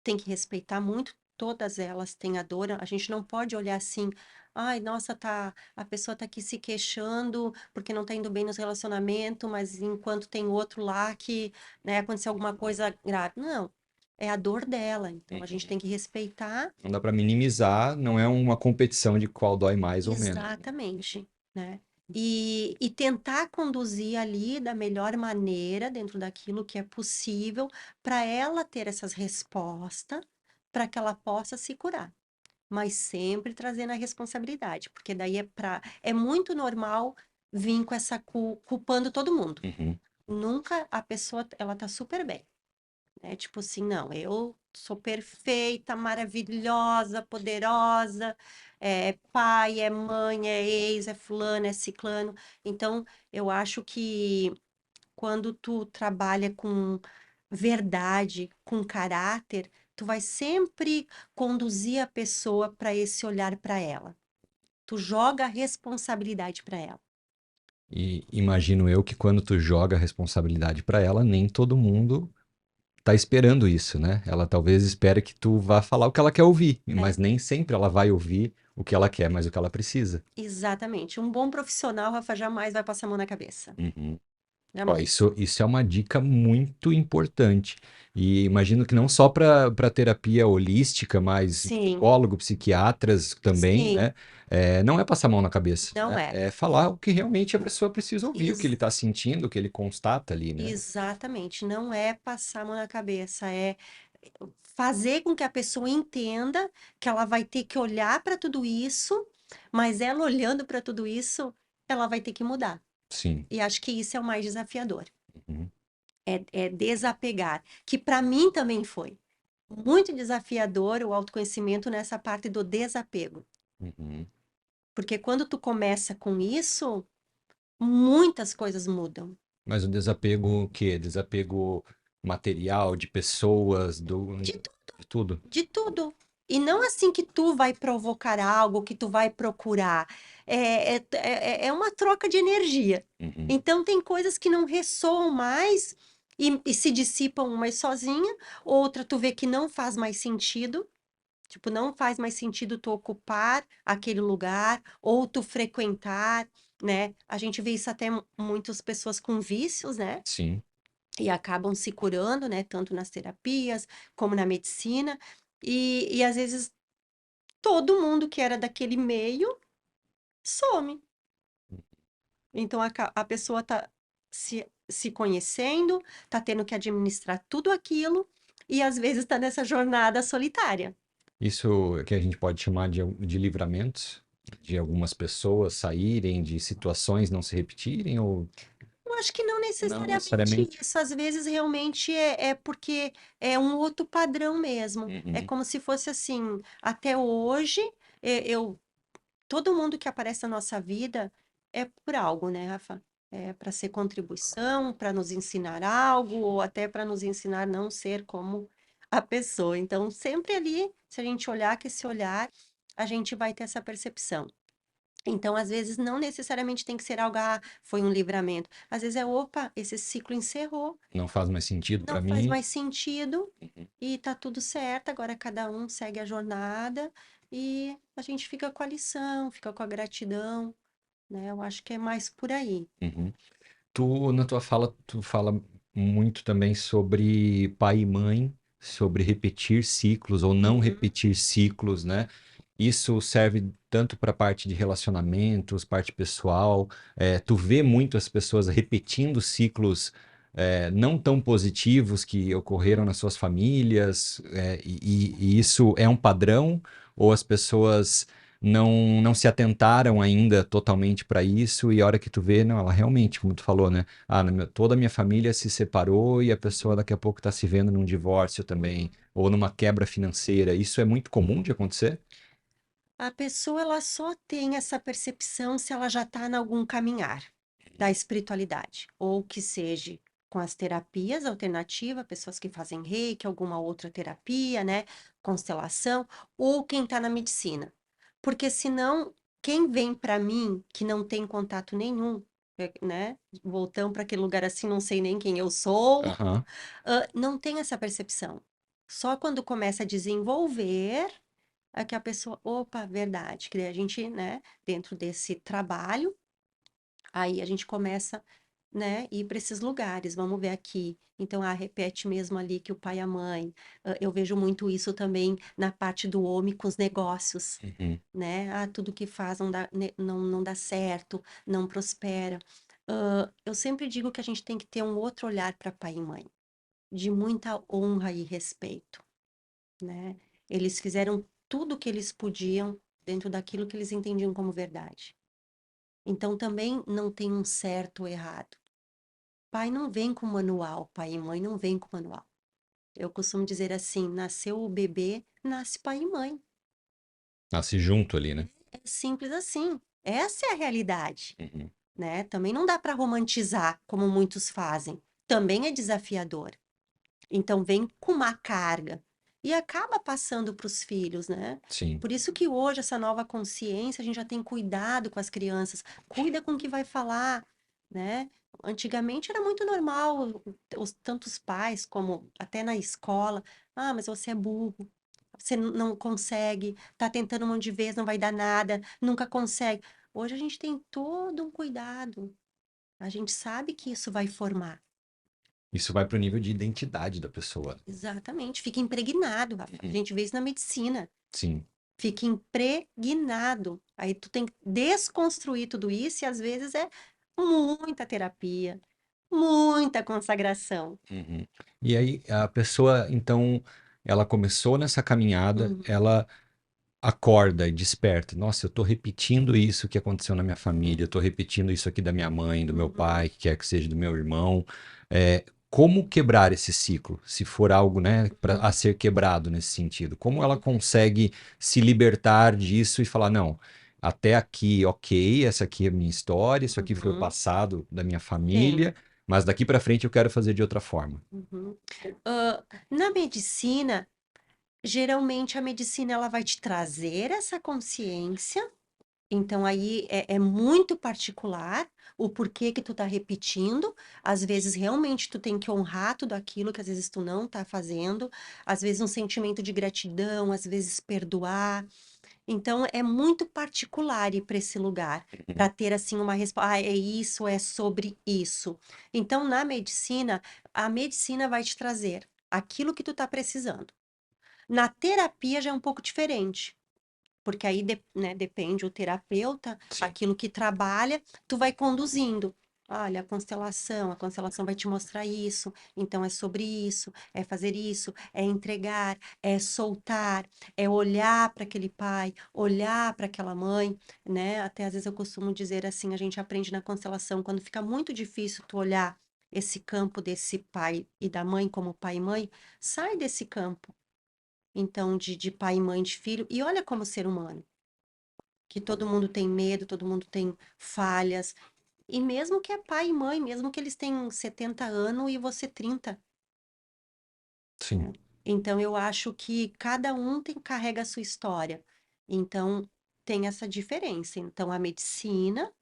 Speaker 2: tem que respeitar muito, todas elas têm a dor. A gente não pode olhar assim, ai, nossa, a pessoa tá aqui se queixando porque não tá indo bem nos relacionamentos, mas enquanto tem outro lá que, né, aconteceu alguma coisa grave. Não, é a dor dela. Então, a gente
Speaker 1: Uhum.
Speaker 2: tem que respeitar.
Speaker 1: Não dá para minimizar, não é uma competição de qual dói mais ou menos.
Speaker 2: Exatamente, né? E tentar conduzir ali da melhor maneira, dentro daquilo que é possível, para ela ter essas respostas, para que ela possa se curar. Mas sempre trazendo a responsabilidade, porque daí é muito normal vir com essa culpando todo mundo.
Speaker 1: Uhum.
Speaker 2: Nunca a pessoa, ela tá super bem, né? Tipo assim, não, eu sou perfeita, maravilhosa, poderosa, é pai, é mãe, é ex, é fulano, é ciclano. Então, eu acho que quando tu trabalha com verdade, com caráter, tu vai sempre conduzir a pessoa para esse olhar para ela. Tu joga a responsabilidade para ela.
Speaker 1: E imagino eu que quando tu joga a responsabilidade para ela, nem todo mundo tá esperando isso, né? Ela talvez espere que tu vá falar o que ela quer ouvir,
Speaker 2: É,
Speaker 1: mas nem sempre ela vai ouvir o que ela quer, mas o que ela precisa.
Speaker 2: exatamente. Um bom profissional, Rafa, jamais vai passar a mão na cabeça.
Speaker 1: Uhum. Ó,
Speaker 2: Jamais.
Speaker 1: isso é uma dica muito importante. E imagino que não só para terapia holística, mas
Speaker 2: Sim,
Speaker 1: psicólogo, psiquiatras também,
Speaker 2: sim,
Speaker 1: né? Não é passar a mão na cabeça,
Speaker 2: não
Speaker 1: né?
Speaker 2: é.
Speaker 1: É falar o que realmente a pessoa precisa ouvir, o que ele
Speaker 2: Ex-
Speaker 1: está sentindo, o que ele constata ali, né?
Speaker 2: exatamente. Não é passar a mão na cabeça, é fazer com que a pessoa entenda que ela vai ter que olhar para tudo isso, mas ela olhando para tudo isso, ela vai ter que mudar.
Speaker 1: Sim.
Speaker 2: E acho que isso é o mais desafiador,
Speaker 1: Uhum.
Speaker 2: é desapegar, que para mim também foi muito desafiador o autoconhecimento nessa parte do desapego,
Speaker 1: Uhum.
Speaker 2: porque quando tu começa com isso, muitas coisas mudam.
Speaker 1: Mas o desapego, o quê? Desapego material, de pessoas,
Speaker 2: De
Speaker 1: de tudo.
Speaker 2: De tudo. E não assim que tu vai provocar algo, que tu vai procurar. É uma troca de energia.
Speaker 1: Uhum.
Speaker 2: Então, tem coisas que não ressoam mais e se dissipam umas sozinha, outra tu vê que não faz mais sentido. Tipo, não faz mais sentido tu ocupar aquele lugar ou tu frequentar, né? A gente vê isso até muitas pessoas com vícios, né?
Speaker 1: Sim.
Speaker 2: E acabam se curando, né? Tanto nas terapias como na medicina. E às vezes todo mundo que era daquele meio some. Então a pessoa tá se conhecendo, tá tendo que administrar tudo aquilo e às vezes tá nessa jornada solitária.
Speaker 1: Isso é que a gente pode chamar de livramentos, de algumas pessoas saírem, de situações não se repetirem, ou
Speaker 2: Eu acho que não
Speaker 1: não
Speaker 2: necessariamente
Speaker 1: necessariamente.
Speaker 2: isso, às vezes realmente é porque é um outro padrão mesmo. É
Speaker 1: Uhum.
Speaker 2: como se fosse assim, até hoje, eu todo mundo que aparece na nossa vida é por algo, né, Rafa? É para ser contribuição, para nos ensinar algo, ou até para nos ensinar não ser como a pessoa. Então, sempre ali, se a gente olhar com esse olhar, a gente vai ter essa percepção. Então, às vezes, não necessariamente tem que ser algo, ah, foi um livramento. Às vezes é, opa, esse ciclo encerrou,
Speaker 1: Não faz mais sentido
Speaker 2: não
Speaker 1: para
Speaker 2: faz
Speaker 1: mim.
Speaker 2: mais sentido
Speaker 1: Uhum.
Speaker 2: e tá tudo certo. Agora cada um segue a jornada e a gente fica com a lição, fica com a gratidão, né? Eu acho que é mais por aí.
Speaker 1: Uhum. Na tua fala, tu fala muito também sobre pai e mãe, sobre repetir ciclos ou não
Speaker 2: Uhum.
Speaker 1: repetir ciclos, né? Isso serve tanto para a parte de relacionamentos, parte pessoal. Tu vê muito as pessoas repetindo ciclos não tão positivos que ocorreram nas suas famílias, e isso é um padrão? Ou as pessoas não se atentaram ainda totalmente para isso, e a hora que tu vê, não, ela realmente, como tu falou, né? Ah, toda a minha família se separou e a pessoa daqui a pouco está se vendo num divórcio também, ou numa quebra financeira. Isso é muito comum de acontecer?
Speaker 2: A pessoa ela só tem essa percepção se ela já está em algum caminhar da espiritualidade, ou que seja com as terapias alternativas, pessoas que fazem reiki, alguma outra terapia, né, constelação, ou quem está na medicina. Porque senão, quem vem para mim que não tem contato nenhum, né, voltando para aquele lugar assim, não sei nem quem eu sou,
Speaker 1: Aham,
Speaker 2: não tem essa percepção. Só quando começa a desenvolver é que a pessoa, opa, verdade, que daí a gente, né, dentro desse trabalho, aí a gente começa, né, ir para esses lugares, vamos ver aqui. Então, repete mesmo ali que o pai e a mãe. Eu vejo muito isso também na parte do homem com os negócios,
Speaker 1: uhum.
Speaker 2: né? Ah, tudo que faz não dá, não dá certo, não prospera. Eu sempre digo que a gente tem que ter um outro olhar para pai e mãe, de muita honra e respeito, né? Eles fizeram tudo o que eles podiam dentro daquilo que eles entendiam como verdade. Então também não tem um certo ou errado. Pai não vem com manual, pai e mãe não vem com manual. Eu costumo dizer assim, nasceu o bebê, nasce pai e mãe.
Speaker 1: Nasce junto ali, né?
Speaker 2: É simples assim. Essa é a realidade,
Speaker 1: Uhum.
Speaker 2: né? Também não dá para romantizar como muitos fazem. Também é desafiador. Então vem com uma carga e acaba passando para os filhos, né?
Speaker 1: Sim.
Speaker 2: Por isso que hoje essa nova consciência, a gente já tem cuidado com as crianças, cuida com o que vai falar, né? Antigamente era muito normal, tantos pais como até na escola, ah, mas você é burro, você não consegue, tá tentando um monte de vezes, não vai dar nada, nunca consegue. Hoje a gente tem todo um cuidado, a gente sabe que isso vai formar.
Speaker 1: Isso vai pro nível de identidade da pessoa.
Speaker 2: Exatamente, fica impregnado, Rafa. A
Speaker 1: Uhum.
Speaker 2: gente vê isso na medicina.
Speaker 1: Sim.
Speaker 2: Fica impregnado. Aí tu tem que desconstruir tudo isso e às vezes é muita terapia, muita consagração.
Speaker 1: Uhum. E aí a pessoa, então, ela começou nessa caminhada,
Speaker 2: Uhum,
Speaker 1: ela acorda e desperta. Nossa, eu tô repetindo isso que aconteceu na minha família, eu tô repetindo isso aqui da minha mãe, do meu
Speaker 2: uhum,
Speaker 1: pai, que quer que seja do meu irmão. Como quebrar esse ciclo, se for algo, né, a
Speaker 2: uhum,
Speaker 1: ser quebrado nesse sentido? Como ela consegue se libertar disso e falar, não, até aqui, ok, essa aqui é a minha história, isso aqui foi o
Speaker 2: uhum.
Speaker 1: passado da minha
Speaker 2: Tem.
Speaker 1: família, mas daqui para frente eu quero fazer de outra forma.
Speaker 2: Uhum. Na medicina, geralmente a medicina ela vai te trazer essa consciência. Então aí é muito particular o porquê que tu tá repetindo. Às vezes realmente tu tem que honrar tudo aquilo que às vezes tu não tá fazendo. Às vezes um sentimento de gratidão, às vezes perdoar. Então é muito particular ir para esse lugar
Speaker 1: Uhum.
Speaker 2: para ter assim uma resposta. Ah, é isso, é sobre isso. Então na medicina, a medicina vai te trazer aquilo que tu tá precisando. Na terapia já é um pouco diferente. Porque aí, né, depende o terapeuta,
Speaker 1: Sim.
Speaker 2: aquilo que trabalha, tu vai conduzindo. Olha, a constelação vai te mostrar isso, então é sobre isso, é fazer isso, é entregar, é soltar, é olhar para aquele pai, olhar para aquela mãe, né? Até às vezes eu costumo dizer assim, a gente aprende na constelação, quando fica muito difícil tu olhar esse campo desse pai e da mãe como pai e mãe, sai desse campo, então, de pai e mãe, de filho, e olha como ser humano, que todo mundo tem medo, todo mundo tem falhas, e mesmo que é pai e mãe, mesmo que eles tenham 70 anos e você 30,
Speaker 1: Sim.
Speaker 2: né? Então, eu acho que cada um carrega a sua história, então tem essa diferença. Então, a medicina,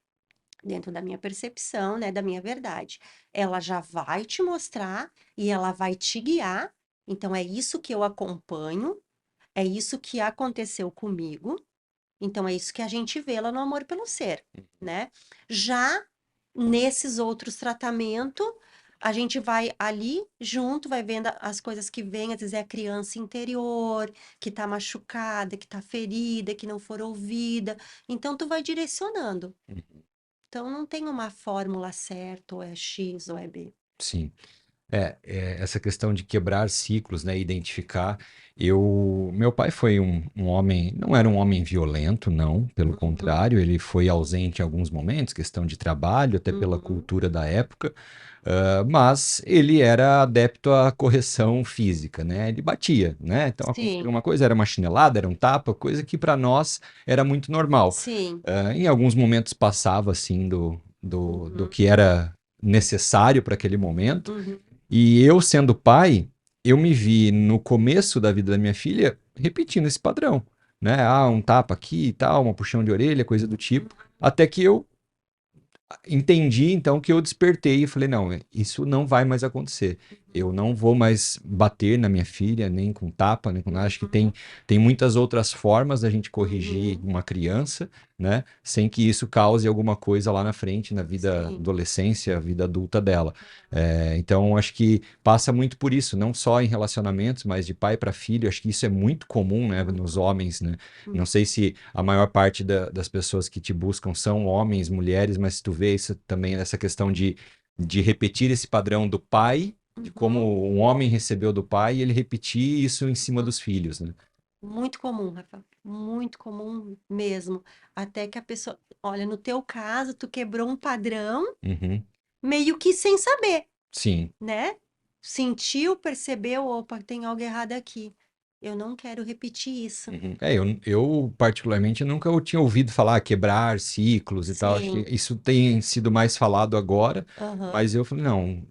Speaker 2: dentro da minha percepção, né, da minha verdade, ela já vai te mostrar e ela vai te guiar, então é isso que eu acompanho, é isso que aconteceu comigo. Então é isso que a gente vê lá no Amor pelo Ser, né? Já nesses outros tratamentos, a gente vai ali junto, vai vendo as coisas que vêm, às vezes é a criança interior, que tá machucada, que tá ferida, que não for ouvida. Então tu vai direcionando.
Speaker 1: Uhum.
Speaker 2: Então não tem uma fórmula certa, ou é X ou é B.
Speaker 1: Sim. Essa questão de quebrar ciclos, né, identificar. Meu pai foi um homem, não era um homem violento, não, pelo
Speaker 2: Uhum,
Speaker 1: contrário, ele foi ausente em alguns momentos, questão de trabalho, até pela
Speaker 2: uhum,
Speaker 1: cultura da época, mas ele era adepto à correção física, né? Ele batia, né? Então acontecia
Speaker 2: sim,
Speaker 1: uma coisa, era uma chinelada, era um tapa, coisa que para nós era muito normal.
Speaker 2: sim,
Speaker 1: Em alguns momentos passava assim do
Speaker 2: uhum,
Speaker 1: que era necessário para aquele momento.
Speaker 2: uhum,
Speaker 1: E eu, sendo pai, eu me vi no começo da vida da minha filha repetindo esse padrão, né? Ah, um tapa aqui e tal, uma puxão de orelha, coisa do tipo. Até que eu entendi, então, que eu despertei e falei, não, isso não vai mais acontecer. Eu não vou mais bater na minha filha, nem com tapa, nem com nada. Acho que
Speaker 2: uhum,
Speaker 1: tem muitas outras formas da gente corrigir
Speaker 2: uhum,
Speaker 1: uma criança, né? Sem que isso cause alguma coisa lá na frente, na vida
Speaker 2: sim,
Speaker 1: adolescência, vida adulta dela. Então, acho que passa muito por isso, não só em relacionamentos, mas de pai para filho. Acho que isso é muito comum, né, nos
Speaker 2: uhum,
Speaker 1: homens, né? Não
Speaker 2: uhum,
Speaker 1: sei se a maior parte das pessoas que te buscam são homens, mulheres, mas se tu vê isso também nessa questão de repetir esse padrão do pai, de como
Speaker 2: uhum.
Speaker 1: um homem recebeu do pai, e ele repetir isso em cima dos filhos, né?
Speaker 2: Muito comum, Rafa, muito comum mesmo. Até que a pessoa, olha, no teu caso, tu quebrou um padrão
Speaker 1: Uhum.
Speaker 2: meio que sem saber,
Speaker 1: Sim.
Speaker 2: né? Sentiu, percebeu, opa, tem algo errado aqui. Eu não quero repetir isso.
Speaker 1: Uhum. Eu, particularmente nunca eu tinha ouvido falar quebrar ciclos e tal. Acho que
Speaker 2: Sim,
Speaker 1: isso tem sido mais falado agora,
Speaker 2: aham,
Speaker 1: mas eu falei, não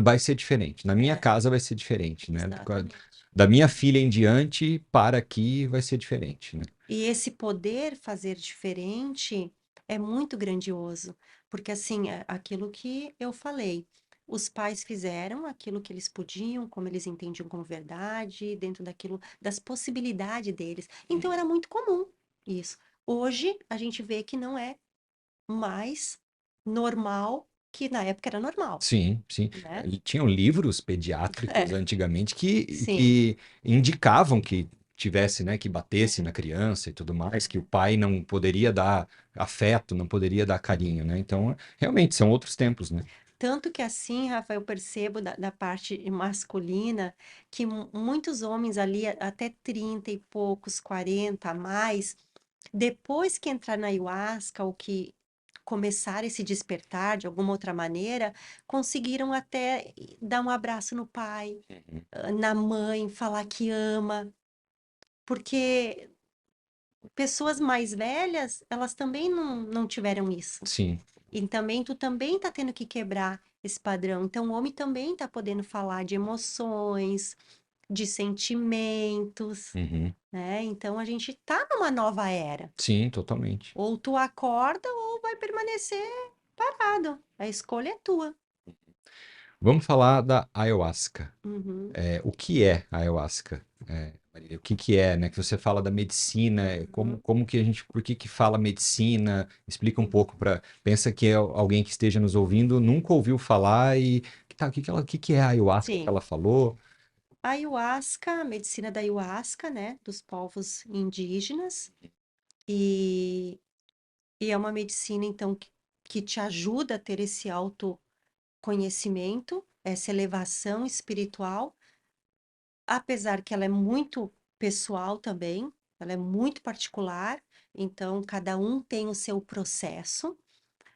Speaker 1: vai ser diferente. Na minha
Speaker 2: é,
Speaker 1: casa vai ser diferente, né?
Speaker 2: exatamente.
Speaker 1: Da minha filha em diante para aqui vai ser diferente, né?
Speaker 2: E esse poder fazer diferente é muito grandioso, porque assim, é aquilo que eu falei, os pais fizeram aquilo que eles podiam, como eles entendiam como verdade, dentro daquilo, das possibilidades deles. Então era muito comum isso. Hoje a gente vê que não é mais normal que na época era normal,
Speaker 1: Sim, sim.
Speaker 2: né?
Speaker 1: Tinham livros pediátricos
Speaker 2: É,
Speaker 1: antigamente
Speaker 2: sim.
Speaker 1: que indicavam que tivesse, né, que batesse na criança e tudo mais, que o pai não poderia dar afeto, não poderia dar carinho, né? Então, realmente, são outros tempos, né?
Speaker 2: Tanto que assim, Rafa, eu percebo da parte masculina que muitos homens ali, até 30 e poucos, 40 a mais, depois que entrar na ayahuasca ou que começar esse despertar de alguma outra maneira, conseguiram até dar um abraço no pai,
Speaker 1: Uhum.
Speaker 2: na mãe, falar que ama, porque pessoas mais velhas, elas também não tiveram isso.
Speaker 1: Sim.
Speaker 2: E também tu também tá tendo que quebrar esse padrão. Então, o homem também tá podendo falar de emoções, de sentimentos,
Speaker 1: Uhum.
Speaker 2: né? Então, a gente tá numa nova era.
Speaker 1: Sim, totalmente.
Speaker 2: Ou tu acorda ou vai permanecer parado. A escolha é tua.
Speaker 1: Vamos falar da ayahuasca.
Speaker 2: Uhum,
Speaker 1: O que é a ayahuasca? Marília? O que que é, né? Que você fala da medicina,
Speaker 2: uhum,
Speaker 1: como que a gente, por que que fala medicina? Explica um
Speaker 2: uhum.
Speaker 1: pouco para, pensa que é alguém que esteja nos ouvindo nunca ouviu falar e tá, o que que é a ayahuasca que
Speaker 2: Sim.
Speaker 1: ela falou?
Speaker 2: A ayahuasca, a medicina da ayahuasca, né? Dos povos indígenas. E, e é uma medicina, então, que te ajuda a ter esse conhecimento, essa elevação espiritual, apesar que ela é muito pessoal também, ela é muito particular, então cada um tem o seu processo,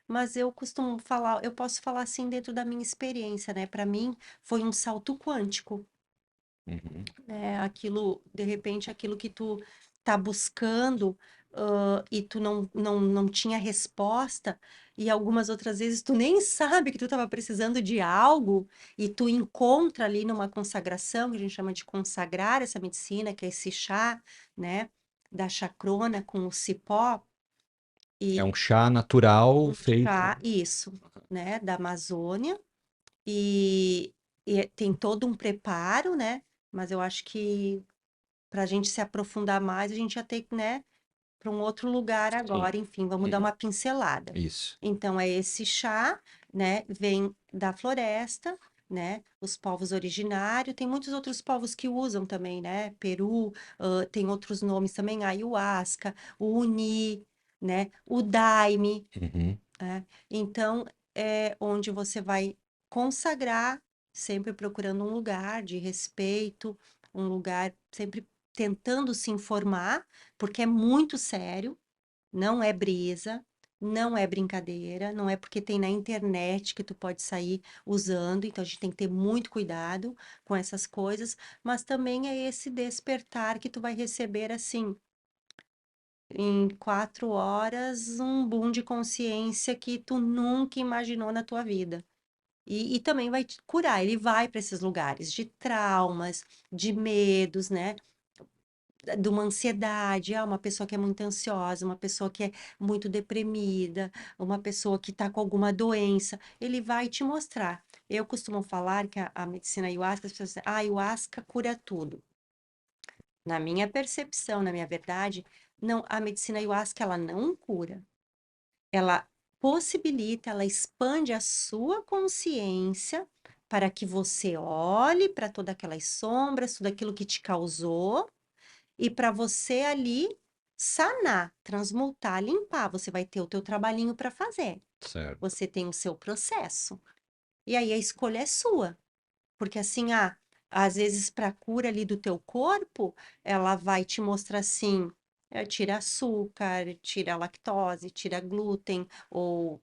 Speaker 2: mas eu costumo falar, eu posso falar assim dentro da minha experiência, né? Para mim foi um salto quântico.
Speaker 1: Uhum.
Speaker 2: Aquilo, de repente, aquilo que tu tá buscando, e tu não tinha resposta, e algumas outras vezes tu nem sabe que tu estava precisando de algo, e tu encontra ali numa consagração, que a gente chama de consagrar essa medicina, que é esse chá, né, da chacrona com o cipó,
Speaker 1: É
Speaker 2: e
Speaker 1: um chá natural
Speaker 2: um
Speaker 1: feito.
Speaker 2: chá, isso, né, da Amazônia, e, e tem todo um preparo, né, mas eu acho que para a gente se aprofundar mais, a gente ia ter que, né, para um outro lugar
Speaker 1: Sim.
Speaker 2: agora, enfim, vamos dar
Speaker 1: Uhum.
Speaker 2: uma pincelada.
Speaker 1: Isso.
Speaker 2: Então, é esse chá, né, vem da floresta, né, os povos originários, tem muitos outros povos que usam também, né, Peru, tem outros nomes também, ayahuasca, o uni, né, o daime,
Speaker 1: Uhum.
Speaker 2: né, então, é onde você vai consagrar sempre procurando um lugar de respeito, um lugar sempre tentando se informar, porque é muito sério, não é brisa, não é brincadeira, não é porque tem na internet que tu pode sair usando, então a gente tem que ter muito cuidado com essas coisas, mas também é esse despertar que tu vai receber assim, em 4 horas, um boom de consciência que tu nunca imaginou na tua vida. E também vai te curar, ele vai para esses lugares de traumas, de medos, né? De uma ansiedade, uma pessoa que é muito ansiosa, uma pessoa que é muito deprimida, uma pessoa que está com alguma doença, ele vai te mostrar. Eu costumo falar que a medicina ayahuasca, as pessoas dizem, ayahuasca cura tudo. Na minha percepção, na minha verdade, não, a medicina ayahuasca, ela não cura. Ela possibilita, ela expande a sua consciência para que você olhe para todas aquelas sombras, tudo aquilo que te causou, e para você ali sanar, transmutar, limpar. Você vai ter o teu trabalhinho para fazer.
Speaker 1: Certo.
Speaker 2: Você tem o seu processo. E aí a escolha é sua. Porque assim, às vezes para a cura ali do teu corpo, ela vai te mostrar assim, tira açúcar, tira lactose, tira glúten, ou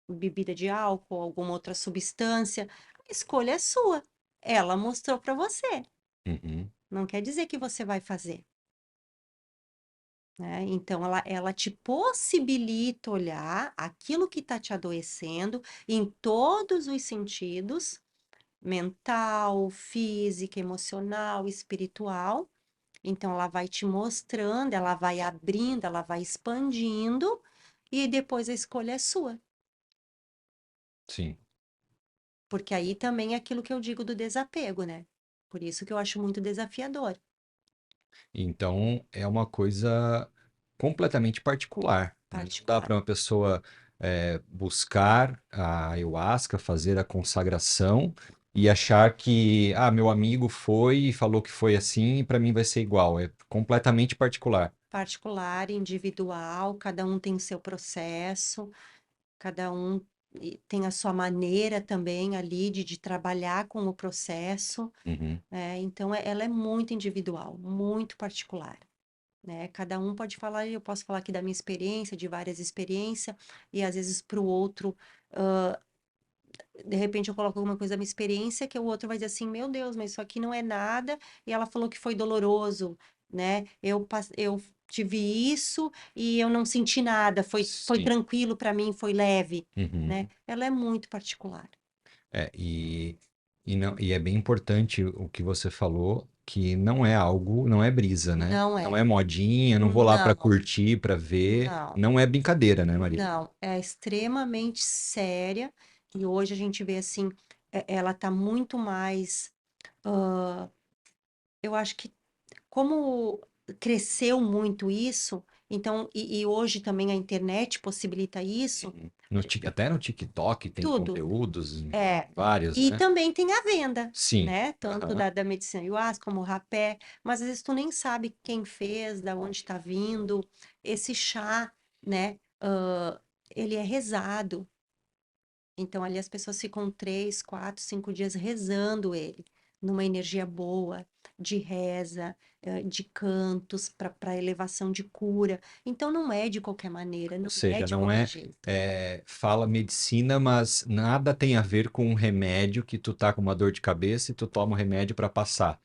Speaker 2: bebida de álcool, alguma outra substância. A escolha é sua. Ela mostrou para você.
Speaker 1: Uhum.
Speaker 2: Não quer dizer que você vai fazer. Né? Então, ela te possibilita olhar aquilo que está te adoecendo em todos os sentidos, mental, física, emocional, espiritual. Então, ela vai te mostrando, ela vai abrindo, ela vai expandindo, e depois a escolha é sua.
Speaker 1: Sim.
Speaker 2: Porque aí também é aquilo que eu digo do desapego, né? Por isso que eu acho muito desafiador.
Speaker 1: Então é uma coisa completamente particular, né? Não dá
Speaker 2: Particular.
Speaker 1: para uma pessoa buscar a ayahuasca, fazer a consagração e achar que, meu amigo foi e falou que foi assim e para mim vai ser igual. É completamente particular.
Speaker 2: Particular, individual, cada um tem seu processo, cada um tem a sua maneira também ali de trabalhar com o processo,
Speaker 1: Uhum.
Speaker 2: né? Então, ela é muito individual, muito particular, né? Cada um pode falar, eu posso falar aqui da minha experiência, de várias experiências, e às vezes para o outro, de repente eu coloco alguma coisa da minha experiência que o outro vai dizer assim, meu Deus, mas isso aqui não é nada, e ela falou que foi doloroso, né? Eu tive isso e eu não senti nada, foi
Speaker 1: Sim.
Speaker 2: tranquilo para mim, foi leve, né?
Speaker 1: Uhum.
Speaker 2: Ela é muito particular.
Speaker 1: E é bem importante o que você falou, que não é algo, não é brisa, né?
Speaker 2: Não
Speaker 1: Não
Speaker 2: é.
Speaker 1: é modinha, não vou lá para
Speaker 2: Não,
Speaker 1: curtir, para ver.
Speaker 2: não,
Speaker 1: Não é brincadeira, né, Maria?
Speaker 2: não. É extremamente séria e hoje a gente vê assim, ela tá muito mais, ah, eu acho que como cresceu muito isso, então, e hoje também a internet possibilita isso,
Speaker 1: Uhum. Até no TikTok tem
Speaker 2: tudo.
Speaker 1: conteúdos
Speaker 2: É.
Speaker 1: vários,
Speaker 2: E
Speaker 1: né?
Speaker 2: também tem a venda,
Speaker 1: Sim.
Speaker 2: né? Tanto
Speaker 1: Aham.
Speaker 2: da medicina ayahuasca como o rapé, mas às vezes tu nem sabe quem fez, da onde está vindo. Esse chá, né? Ele é rezado. Então, ali as pessoas ficam 3, 4, 5 dias rezando ele, numa energia boa, de reza, de cantos para elevação de cura. Então, não é de qualquer maneira,
Speaker 1: Ou
Speaker 2: não é
Speaker 1: seja,
Speaker 2: de
Speaker 1: não
Speaker 2: qualquer
Speaker 1: é,
Speaker 2: jeito.
Speaker 1: fala medicina, mas nada tem a ver com um remédio que tu tá com uma dor de cabeça e tu toma o remédio para passar.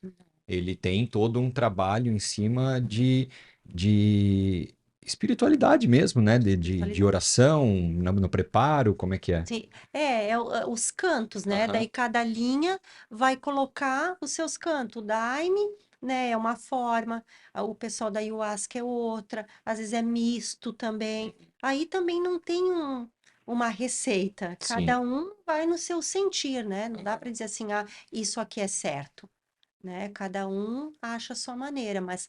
Speaker 1: Ele tem todo um trabalho em cima de espiritualidade mesmo, né? De
Speaker 2: Espiritualidade.
Speaker 1: oração, no preparo, como é que é?
Speaker 2: Sim, os cantos, né?
Speaker 1: Aham.
Speaker 2: Daí cada linha vai colocar os seus cantos. O Daime, né, é uma forma, o pessoal da Ayahuasca é outra, às vezes é misto também. Aí também não tem uma receita,
Speaker 1: Sim.
Speaker 2: cada um vai no seu sentir, né? Não dá para dizer assim, isso aqui é certo, né? Cada um acha a sua maneira, mas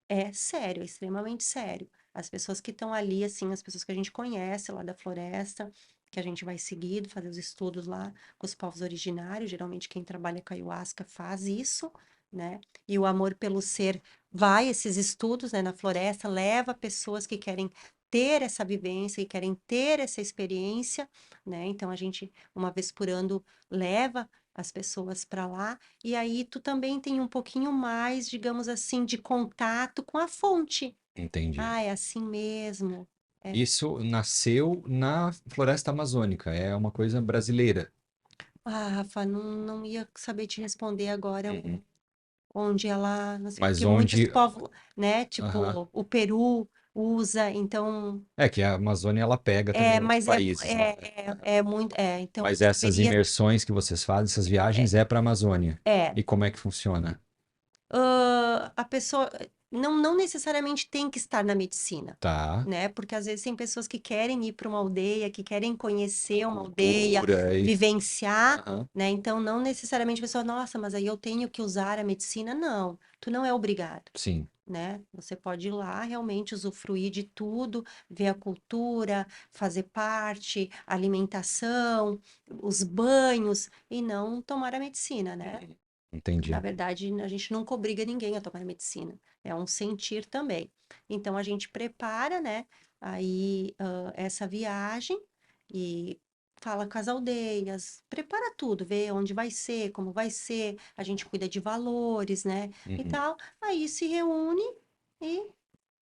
Speaker 2: é sério, é extremamente sério. As pessoas que estão ali, assim, as pessoas que a gente conhece lá da floresta, que a gente vai seguindo, fazer os estudos lá com os povos originários, geralmente quem trabalha com ayahuasca faz isso, né? E o amor pelo ser vai esses estudos, né, na floresta, leva pessoas que querem ter essa vivência, que querem ter essa experiência, né? Então a gente, uma vez por ano, leva as pessoas para lá, e aí tu também tem um pouquinho mais, digamos assim, de contato com a fonte.
Speaker 1: Entendi.
Speaker 2: Ah, é assim mesmo. É.
Speaker 1: Isso nasceu na floresta amazônica, é uma coisa brasileira.
Speaker 2: Ah, Rafa, não ia saber te responder agora
Speaker 1: Uhum.
Speaker 2: onde ela,
Speaker 1: Mas
Speaker 2: porque muitos
Speaker 1: onde.
Speaker 2: povos, né,
Speaker 1: Aham.
Speaker 2: tipo o Peru usa, então
Speaker 1: É que a Amazônia ela pega também outros
Speaker 2: mas
Speaker 1: países, né?
Speaker 2: é muito, então
Speaker 1: Mas essas
Speaker 2: deveria,
Speaker 1: imersões que vocês fazem, essas viagens, é para a Amazônia.
Speaker 2: é,
Speaker 1: E como é que funciona?
Speaker 2: a pessoa não necessariamente tem que estar na medicina,
Speaker 1: Tá.
Speaker 2: né? Porque às vezes tem pessoas que querem ir para uma aldeia, que querem conhecer uma aldeia,
Speaker 1: Cultura e.
Speaker 2: vivenciar,
Speaker 1: Aham.
Speaker 2: né? Então não necessariamente a pessoa, nossa, mas aí eu tenho que usar a medicina. Não, tu não é obrigado.
Speaker 1: Sim,
Speaker 2: Né? Você pode ir lá realmente usufruir de tudo, ver a cultura, fazer parte, alimentação, os banhos e não tomar a medicina, né? Na
Speaker 1: entendi.
Speaker 2: verdade, a gente nunca obriga ninguém a tomar medicina, é um sentir também. Então a gente prepara, né, aí essa viagem e fala com as aldeias, prepara tudo, vê onde vai ser, como vai ser, a gente cuida de valores, né, e
Speaker 1: Uhum.
Speaker 2: tal. Aí se reúne e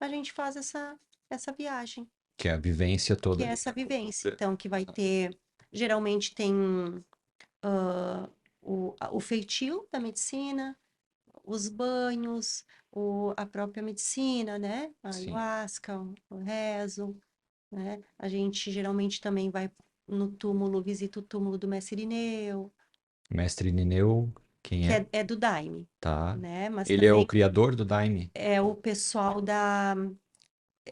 Speaker 2: a gente faz essa viagem,
Speaker 1: Que é a vivência
Speaker 2: que
Speaker 1: toda
Speaker 2: é
Speaker 1: ali
Speaker 2: essa
Speaker 1: da
Speaker 2: vivência.
Speaker 1: cultura.
Speaker 2: Então, que vai ter, geralmente tem o feitio da medicina, os banhos, a própria medicina, né? A
Speaker 1: Sim.
Speaker 2: ayahuasca, o rezo, né? A gente geralmente também vai no túmulo, visita o túmulo do Mestre Irineu,
Speaker 1: Mestre Nineu, quem
Speaker 2: que
Speaker 1: é?
Speaker 2: é do Daime,
Speaker 1: Tá.
Speaker 2: né? Mas
Speaker 1: Ele é o
Speaker 2: também
Speaker 1: criador do Daime.
Speaker 2: é o pessoal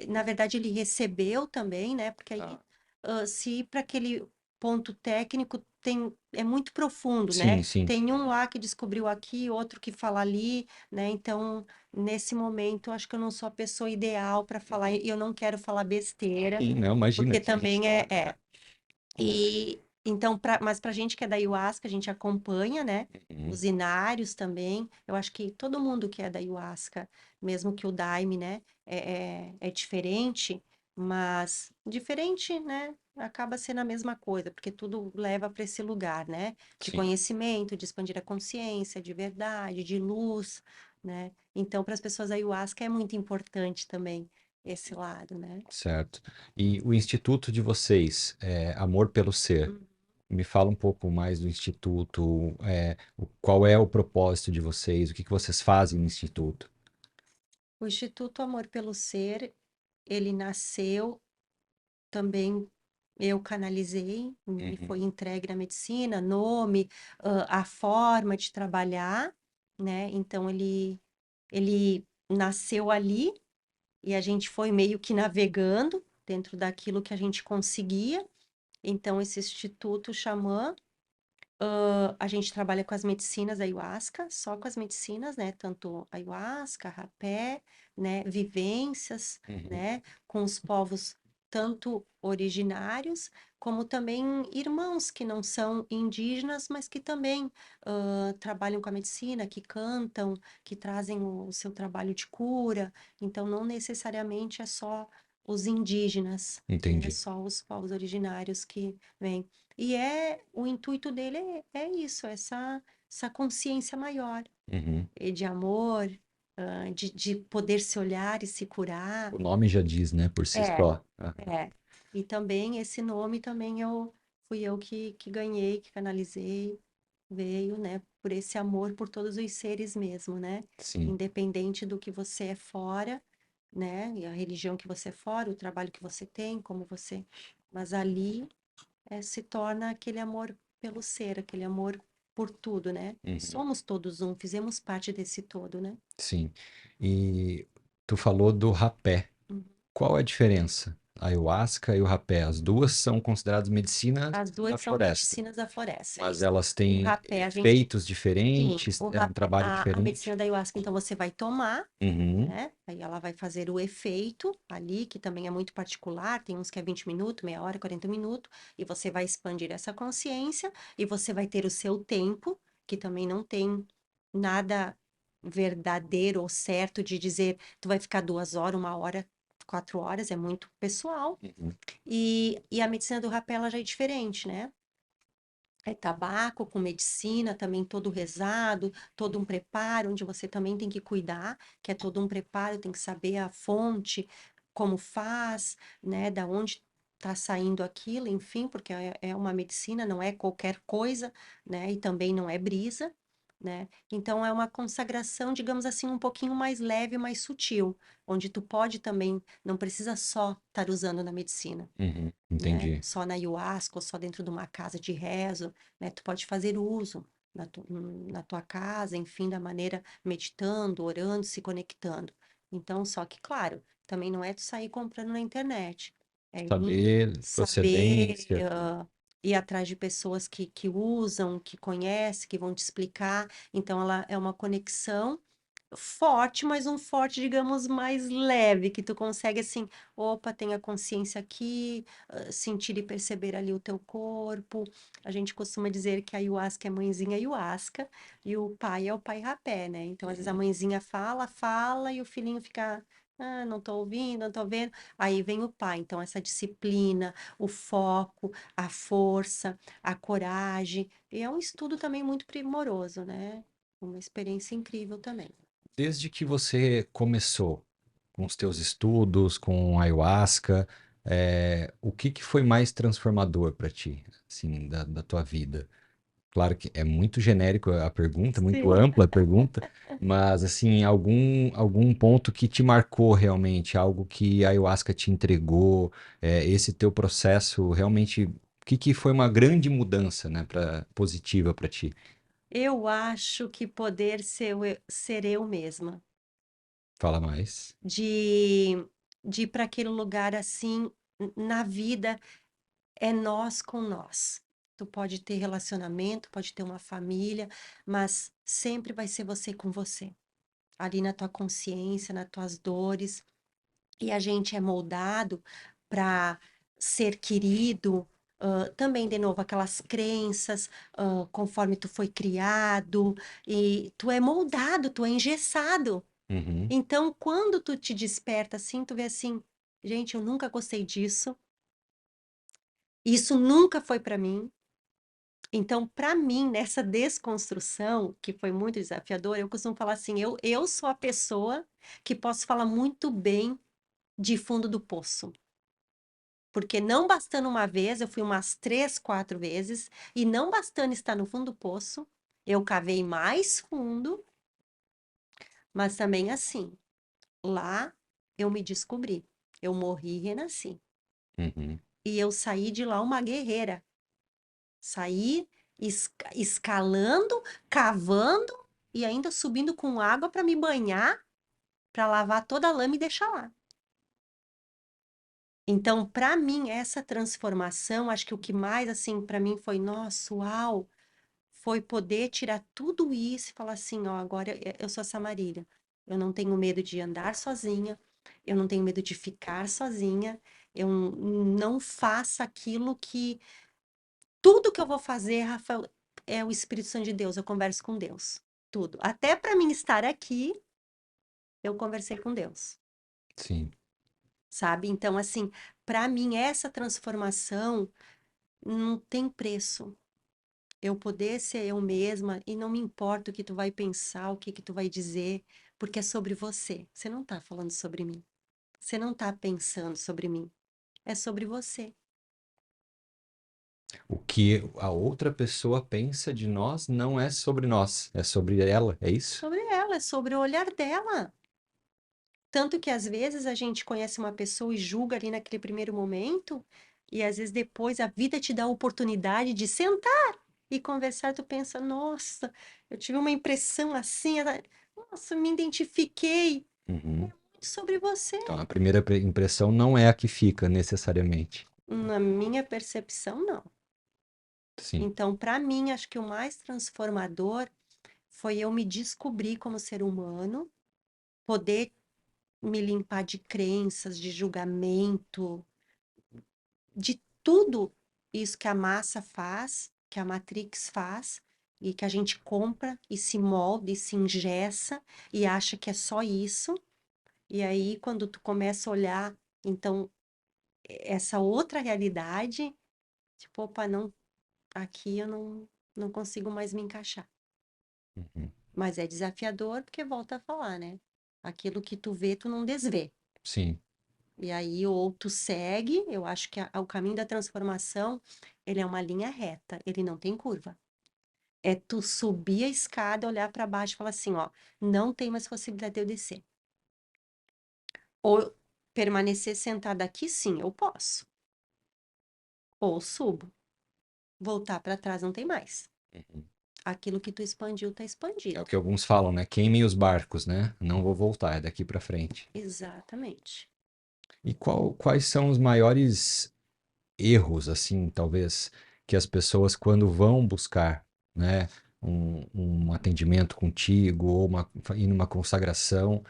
Speaker 2: na verdade, ele recebeu também, né? Porque aí,
Speaker 1: Tá.
Speaker 2: se para aquele ponto técnico é muito profundo, né?
Speaker 1: Sim, sim.
Speaker 2: Tem um lá que descobriu aqui, outro que fala ali, né? Então, nesse momento, acho que eu não sou a pessoa ideal para falar, e eu não quero falar besteira,
Speaker 1: Sim, não, imagina.
Speaker 2: porque também e então, mas para gente que é da ayahuasca, a gente acompanha, né?
Speaker 1: Uhum.
Speaker 2: Os inários também. Eu acho que todo mundo que é da ayahuasca, mesmo que o daime, né, é diferente, mas diferente, né? Acaba sendo a mesma coisa, porque tudo leva para esse lugar, né? De
Speaker 1: Sim,
Speaker 2: conhecimento, de expandir a consciência, de verdade, de luz, né? Então, para as pessoas, a ayahuasca é muito importante também, esse lado, né?
Speaker 1: certo. E o instituto de vocês, Amor pelo Ser, me fala um pouco mais do instituto, qual é o propósito de vocês, o que que vocês fazem no instituto?
Speaker 2: O Instituto Amor pelo Ser, ele nasceu também, eu canalizei, me
Speaker 1: Uhum.
Speaker 2: foi entregue na medicina, nome, a forma de trabalhar, né? Então ele nasceu ali e a gente foi meio que navegando dentro daquilo que a gente conseguia. Então esse Instituto Xamã, a gente trabalha com as medicinas da ayahuasca, só com as medicinas, né? Tanto ayahuasca, rapé, né? Vivências,
Speaker 1: Uhum.
Speaker 2: né? Com os povos tanto originários, como também irmãos que não são indígenas, mas que também trabalham com a medicina, que cantam, que trazem o seu trabalho de cura. Então, não necessariamente é só os indígenas, né?
Speaker 1: Entendi.
Speaker 2: Só os povos originários que vêm. E o intuito dele é isso, essa consciência maior,
Speaker 1: Uhum.
Speaker 2: e de amor, de poder se olhar e se curar.
Speaker 1: O nome já diz, né, por si
Speaker 2: É,
Speaker 1: só. Ah,
Speaker 2: é. E também esse nome também fui eu que ganhei, que canalizei, veio, né, por esse amor por todos os seres mesmo, né?
Speaker 1: sim,
Speaker 2: Independente do que você é fora, né? E a religião que você é fora, o trabalho que você tem, como você. Mas ali se torna aquele amor pelo ser, aquele amor por tudo, né?
Speaker 1: uhum,
Speaker 2: Somos todos um, fizemos parte desse todo, né?
Speaker 1: sim. E tu falou do rapé.
Speaker 2: Uhum.
Speaker 1: Qual é a diferença? A ayahuasca e o rapé, as duas são consideradas medicina
Speaker 2: As
Speaker 1: da
Speaker 2: duas são
Speaker 1: floresta,
Speaker 2: medicinas da floresta, é
Speaker 1: mas
Speaker 2: isso.
Speaker 1: elas
Speaker 2: O
Speaker 1: têm
Speaker 2: rapé, a gente,
Speaker 1: efeitos
Speaker 2: sim,
Speaker 1: diferentes,
Speaker 2: o
Speaker 1: é um
Speaker 2: rapé,
Speaker 1: trabalho
Speaker 2: a
Speaker 1: diferente.
Speaker 2: medicina da ayahuasca, então você vai tomar,
Speaker 1: Uhum,
Speaker 2: né? Aí ela vai fazer o efeito ali, que também é muito particular, tem uns que é 20 minutos, meia hora, 40 minutos, e você vai expandir essa consciência, e você vai ter o seu tempo, que também não tem nada verdadeiro ou certo de dizer, tu vai ficar 2 horas, 1 hora, 4 horas, é muito pessoal.
Speaker 1: uhum,
Speaker 2: E a medicina do rapé, ela já é diferente, né? É tabaco com medicina, também todo rezado, todo um preparo, onde você também tem que cuidar, que é todo um preparo, tem que saber a fonte, como faz, né, da onde está saindo aquilo, enfim, porque é uma medicina, não é qualquer coisa, né, e também não é brisa, né? Então é uma consagração, digamos assim, um pouquinho mais leve, mais sutil, onde tu pode também, não precisa só estar usando na medicina,
Speaker 1: Uhum,
Speaker 2: né?
Speaker 1: entendi.
Speaker 2: Só na ayahuasca ou só dentro de uma casa de rezo, né? Tu pode fazer uso na tua casa, enfim, da maneira meditando, orando, se conectando. Então, só que, claro, também não é tu sair comprando na internet. É
Speaker 1: Saber
Speaker 2: saber,
Speaker 1: procedência.
Speaker 2: ir atrás de pessoas que usam, que conhecem, que vão te explicar. Então, ela é uma conexão forte, mas um forte, digamos, mais leve, que tu consegue assim, opa, tem a consciência aqui, sentir e perceber ali o teu corpo. A gente costuma dizer que a ayahuasca é mãezinha ayahuasca e o pai é o pai rapé, né? Então, às vezes a mãezinha fala, fala e o filhinho fica, ah, não tô ouvindo, não tô vendo. Aí vem o pai. Então, essa disciplina, o foco, a força, a coragem. E é um estudo também muito primoroso, né? Uma experiência incrível também.
Speaker 1: Desde que você começou com os teus estudos, com ayahuasca, o que que foi mais transformador para ti, assim, da tua vida? Claro que é muito genérico a pergunta, muito
Speaker 2: Sim.
Speaker 1: ampla a pergunta, mas assim, algum ponto que te marcou realmente, algo que a ayahuasca te entregou, esse teu processo realmente, o que que foi uma grande mudança, né, positiva para ti?
Speaker 2: Eu acho que poder ser eu mesma,
Speaker 1: Fala mais.
Speaker 2: de, de ir para aquele lugar assim, na vida, é nós com nós. Tu pode ter relacionamento, pode ter uma família, mas sempre vai ser você com você, ali na tua consciência, nas tuas dores. E a gente é moldado para ser querido, também, de novo, aquelas crenças, conforme tu foi criado, e tu é moldado, tu é engessado.
Speaker 1: Uhum,
Speaker 2: Então, quando tu te desperta assim, tu vê assim, gente, eu nunca gostei disso, isso nunca foi para mim. Então, para mim, nessa desconstrução, que foi muito desafiadora, eu costumo falar assim, eu sou a pessoa que posso falar muito bem de fundo do poço. Porque não bastando uma vez, eu fui umas 3, 4 vezes, e não bastando estar no fundo do poço, eu cavei mais fundo, mas também assim, lá eu me descobri. Eu morri e renasci.
Speaker 1: uhum.
Speaker 2: E eu saí de lá uma guerreira. Saí escalando, cavando e ainda subindo com água para me banhar, para lavar toda a lama e deixar lá. Então, para mim, essa transformação, acho que o que mais, assim, para mim foi, nossa, uau, foi poder tirar tudo isso e falar assim, ó, agora eu sou essa Marília. Eu não tenho medo de andar sozinha, eu não tenho medo de ficar sozinha, eu não faço aquilo que... Tudo que eu vou fazer, Rafael, é o Espírito Santo de Deus, eu converso com Deus. Tudo. Até para mim estar aqui, eu conversei com Deus,
Speaker 1: Sim.
Speaker 2: sabe? Então, assim, para mim, essa transformação não tem preço. Eu poder ser eu mesma e não me importa o que tu vai pensar, o que que tu vai dizer, porque é sobre você. Você não tá falando sobre mim. Você não tá pensando sobre mim. É sobre você.
Speaker 1: O que a outra pessoa pensa de nós não é sobre nós, é sobre ela, é isso?
Speaker 2: Sobre ela, é sobre o olhar dela. Tanto que às vezes a gente conhece uma pessoa e julga ali naquele primeiro momento, e às vezes depois a vida te dá a oportunidade de sentar e conversar, tu pensa, nossa, eu tive uma impressão assim, nossa, me identifiquei.
Speaker 1: Uhum.
Speaker 2: Sobre você.
Speaker 1: Então, a primeira impressão não é a que fica necessariamente.
Speaker 2: Na minha percepção, não.
Speaker 1: Sim.
Speaker 2: Então, para mim, acho que o mais transformador foi eu me descobrir como ser humano, poder me limpar de crenças, de julgamento, de tudo isso que a massa faz, que a Matrix faz, e que a gente compra e se molda e se engessa e acha que é só isso. E aí, quando tu começa a olhar, então, essa outra realidade, tipo, opa, não. aqui eu não consigo mais me encaixar.
Speaker 1: Uhum.
Speaker 2: Mas é desafiador porque volta a falar, né? Aquilo que tu vê, tu não desvê.
Speaker 1: Sim.
Speaker 2: E aí, ou tu segue, eu acho que o caminho da transformação, ele é uma linha reta, ele não tem curva. É tu subir a escada, olhar para baixo e falar assim, ó, não tem mais possibilidade de eu descer. Ou permanecer sentada aqui, sim, eu posso. Ou subo. Voltar para trás não tem mais.
Speaker 1: Uhum.
Speaker 2: Aquilo que tu expandiu, tá
Speaker 1: É o
Speaker 2: expandido.
Speaker 1: que alguns falam, né? Queimem os barcos, né? Não vou voltar, é daqui pra frente.
Speaker 2: Exatamente.
Speaker 1: E quais são os maiores erros, assim, talvez, que as pessoas, quando vão buscar, né, um atendimento contigo ou ir numa consagração,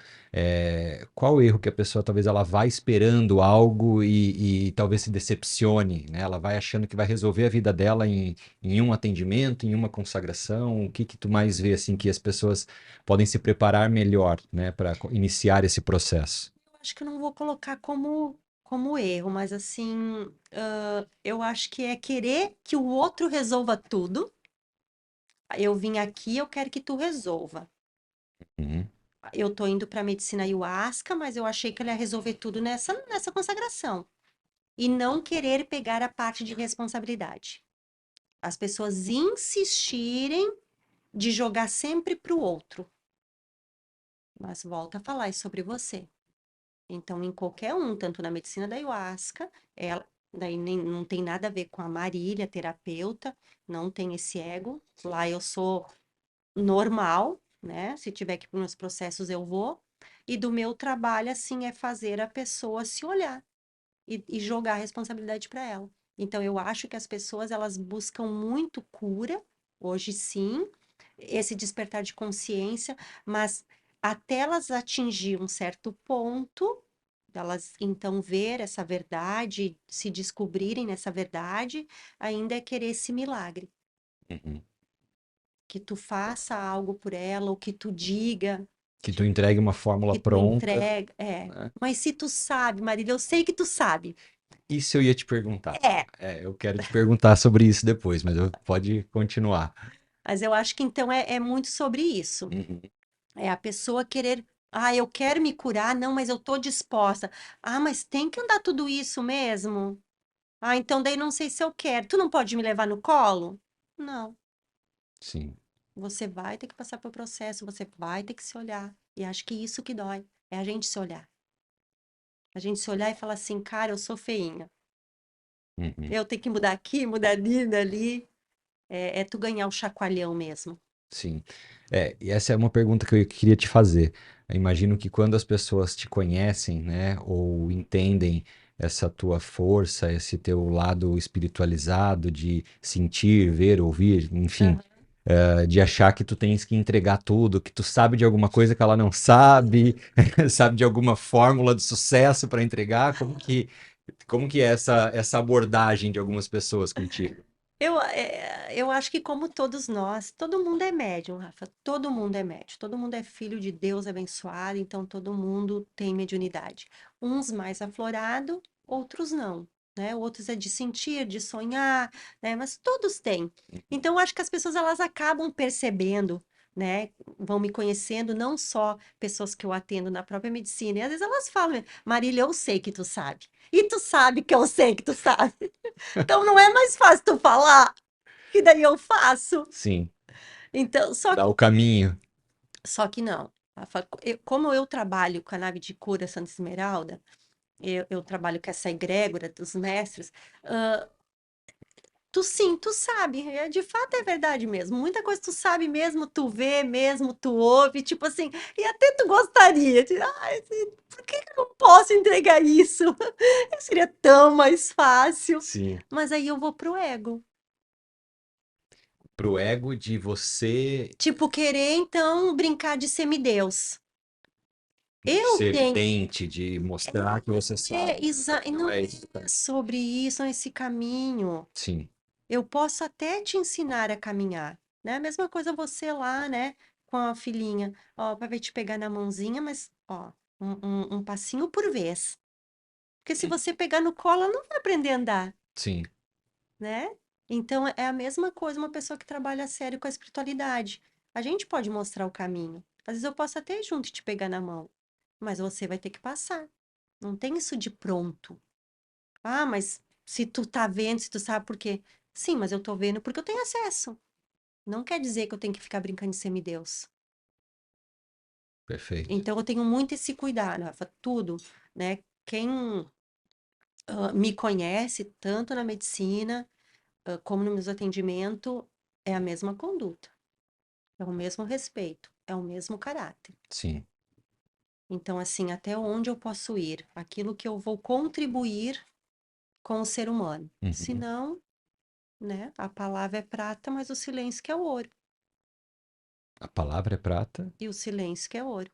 Speaker 1: qual o erro que a pessoa, talvez, ela vai esperando algo e talvez se decepcione, né? Ela vai achando que vai resolver a vida dela em um atendimento, em uma consagração. O que que tu mais vê, assim, que as pessoas podem se preparar melhor, né, para iniciar esse processo?
Speaker 2: Eu acho que eu não vou colocar como erro, mas assim, eu acho que é querer que o outro resolva tudo. Eu vim aqui, eu quero que tu resolva.
Speaker 1: Uhum.
Speaker 2: Eu tô indo para medicina ayahuasca, mas eu achei que ele ia resolver tudo nessa consagração. E não querer pegar a parte de responsabilidade. As pessoas insistirem de jogar sempre para o outro. Mas volta a falar, é sobre você. Então, em qualquer um, tanto na medicina da ayahuasca, ela, daí não tem nada a ver com a Marília, terapeuta, não tem esse ego. Lá eu sou normal, né? Se tiver que ir para meus processos, eu vou. E do meu trabalho, assim, é fazer a pessoa se olhar e jogar a responsabilidade para ela. Então, eu acho que as pessoas, elas buscam muito cura, hoje sim, esse despertar de consciência, mas até elas atingir um certo ponto, elas então ver essa verdade, se descobrirem nessa verdade, ainda é querer esse milagre.
Speaker 1: Uhum.
Speaker 2: Que tu faça algo por ela, ou que tu diga,
Speaker 1: Que tu entregue uma fórmula
Speaker 2: que tu
Speaker 1: pronta,
Speaker 2: entrega. É.
Speaker 1: né?
Speaker 2: Mas se tu sabe, Marília, eu sei que tu sabe.
Speaker 1: Isso eu ia te perguntar.
Speaker 2: É.
Speaker 1: Eu quero te perguntar sobre isso depois, mas pode continuar.
Speaker 2: Mas eu acho que então é muito sobre isso.
Speaker 1: Uhum.
Speaker 2: É a pessoa querer. Ah, eu quero me curar, não, mas eu tô disposta. Ah, mas tem que andar tudo isso mesmo? Ah, então daí não sei se eu quero. Tu não pode me levar no colo? Não.
Speaker 1: Sim.
Speaker 2: Você vai ter que passar pelo processo, você vai ter que se olhar. E acho que isso que dói, é a gente se olhar. A gente se olhar e falar assim, cara, eu sou feinha.
Speaker 1: Uhum.
Speaker 2: Eu tenho que mudar aqui, mudar ali, dali. É tu ganhar o chacoalhão mesmo.
Speaker 1: Sim. E essa é uma pergunta que eu queria te fazer. Eu imagino que quando as pessoas te conhecem, né, ou entendem essa tua força, esse teu lado espiritualizado de sentir, ver, ouvir, enfim,
Speaker 2: Aham.
Speaker 1: de achar que tu tens que entregar tudo, que tu sabe de alguma coisa que ela não sabe, sabe de alguma fórmula de sucesso para entregar, como que é essa abordagem de algumas pessoas contigo?
Speaker 2: Eu acho que como todos nós, todo mundo é médium, Rafa. Todo mundo é médium. Todo mundo é filho de Deus abençoado, então todo mundo tem mediunidade. Uns mais aflorado, outros não, né? Outros é de sentir, de sonhar, né? Mas todos têm. Então eu acho que as pessoas elas acabam percebendo, né? Vão me conhecendo, não só pessoas que eu atendo na própria medicina. E às vezes elas falam, Marília, eu sei que tu sabe. E tu sabe que eu sei que tu sabe. Então não é mais fácil tu falar, que daí eu faço.
Speaker 1: Sim,
Speaker 2: Então,
Speaker 1: dá o caminho.
Speaker 2: só que não. Rafa, como eu trabalho com a nave de cura Santa Esmeralda, eu trabalho com essa egrégora dos mestres, ah, tu sim, tu sabe, de fato é verdade mesmo. Muita coisa tu sabe mesmo, tu vê mesmo, tu ouve, tipo assim, e até tu gostaria de, ai, por que que eu não posso entregar isso? Seria tão mais fácil.
Speaker 1: Sim.
Speaker 2: Mas aí eu vou pro ego.
Speaker 1: Pro ego de você
Speaker 2: Tipo, querer então brincar de semideus. Eu
Speaker 1: ser
Speaker 2: tenho.
Speaker 1: evidente, de mostrar que você sabe.
Speaker 2: E
Speaker 1: Não
Speaker 2: não
Speaker 1: é isso,
Speaker 2: é
Speaker 1: cara.
Speaker 2: sobre isso, é esse caminho.
Speaker 1: Sim.
Speaker 2: Eu posso até te ensinar a caminhar, né? A mesma coisa você lá, né? Com a filhinha. Ó, vai te pegar na mãozinha, mas, ó, um passinho por vez. Porque se você pegar no colo, ela não vai aprender a andar,
Speaker 1: Sim.
Speaker 2: né? Então, é a mesma coisa uma pessoa que trabalha a sério com a espiritualidade. A gente pode mostrar o caminho. Às vezes eu posso até ir junto e te pegar na mão, mas você vai ter que passar. Não tem isso de pronto. Ah, mas se tu tá vendo, se tu sabe por quê. Sim, mas eu tô vendo porque eu tenho acesso. Não quer dizer que eu tenho que ficar brincando de semideus.
Speaker 1: Perfeito.
Speaker 2: Então, eu tenho muito esse cuidado, Rafa, tudo, né? Quem me conhece, tanto na medicina, como no meus atendimentos, é a mesma conduta, é o mesmo respeito, é o mesmo caráter.
Speaker 1: Sim.
Speaker 2: Então, assim, até onde eu posso ir? Aquilo que eu vou contribuir com o ser humano. Se
Speaker 1: Uhum.
Speaker 2: não, né? A palavra é prata, mas o silêncio que é ouro.
Speaker 1: A palavra é prata.
Speaker 2: E o silêncio que é ouro.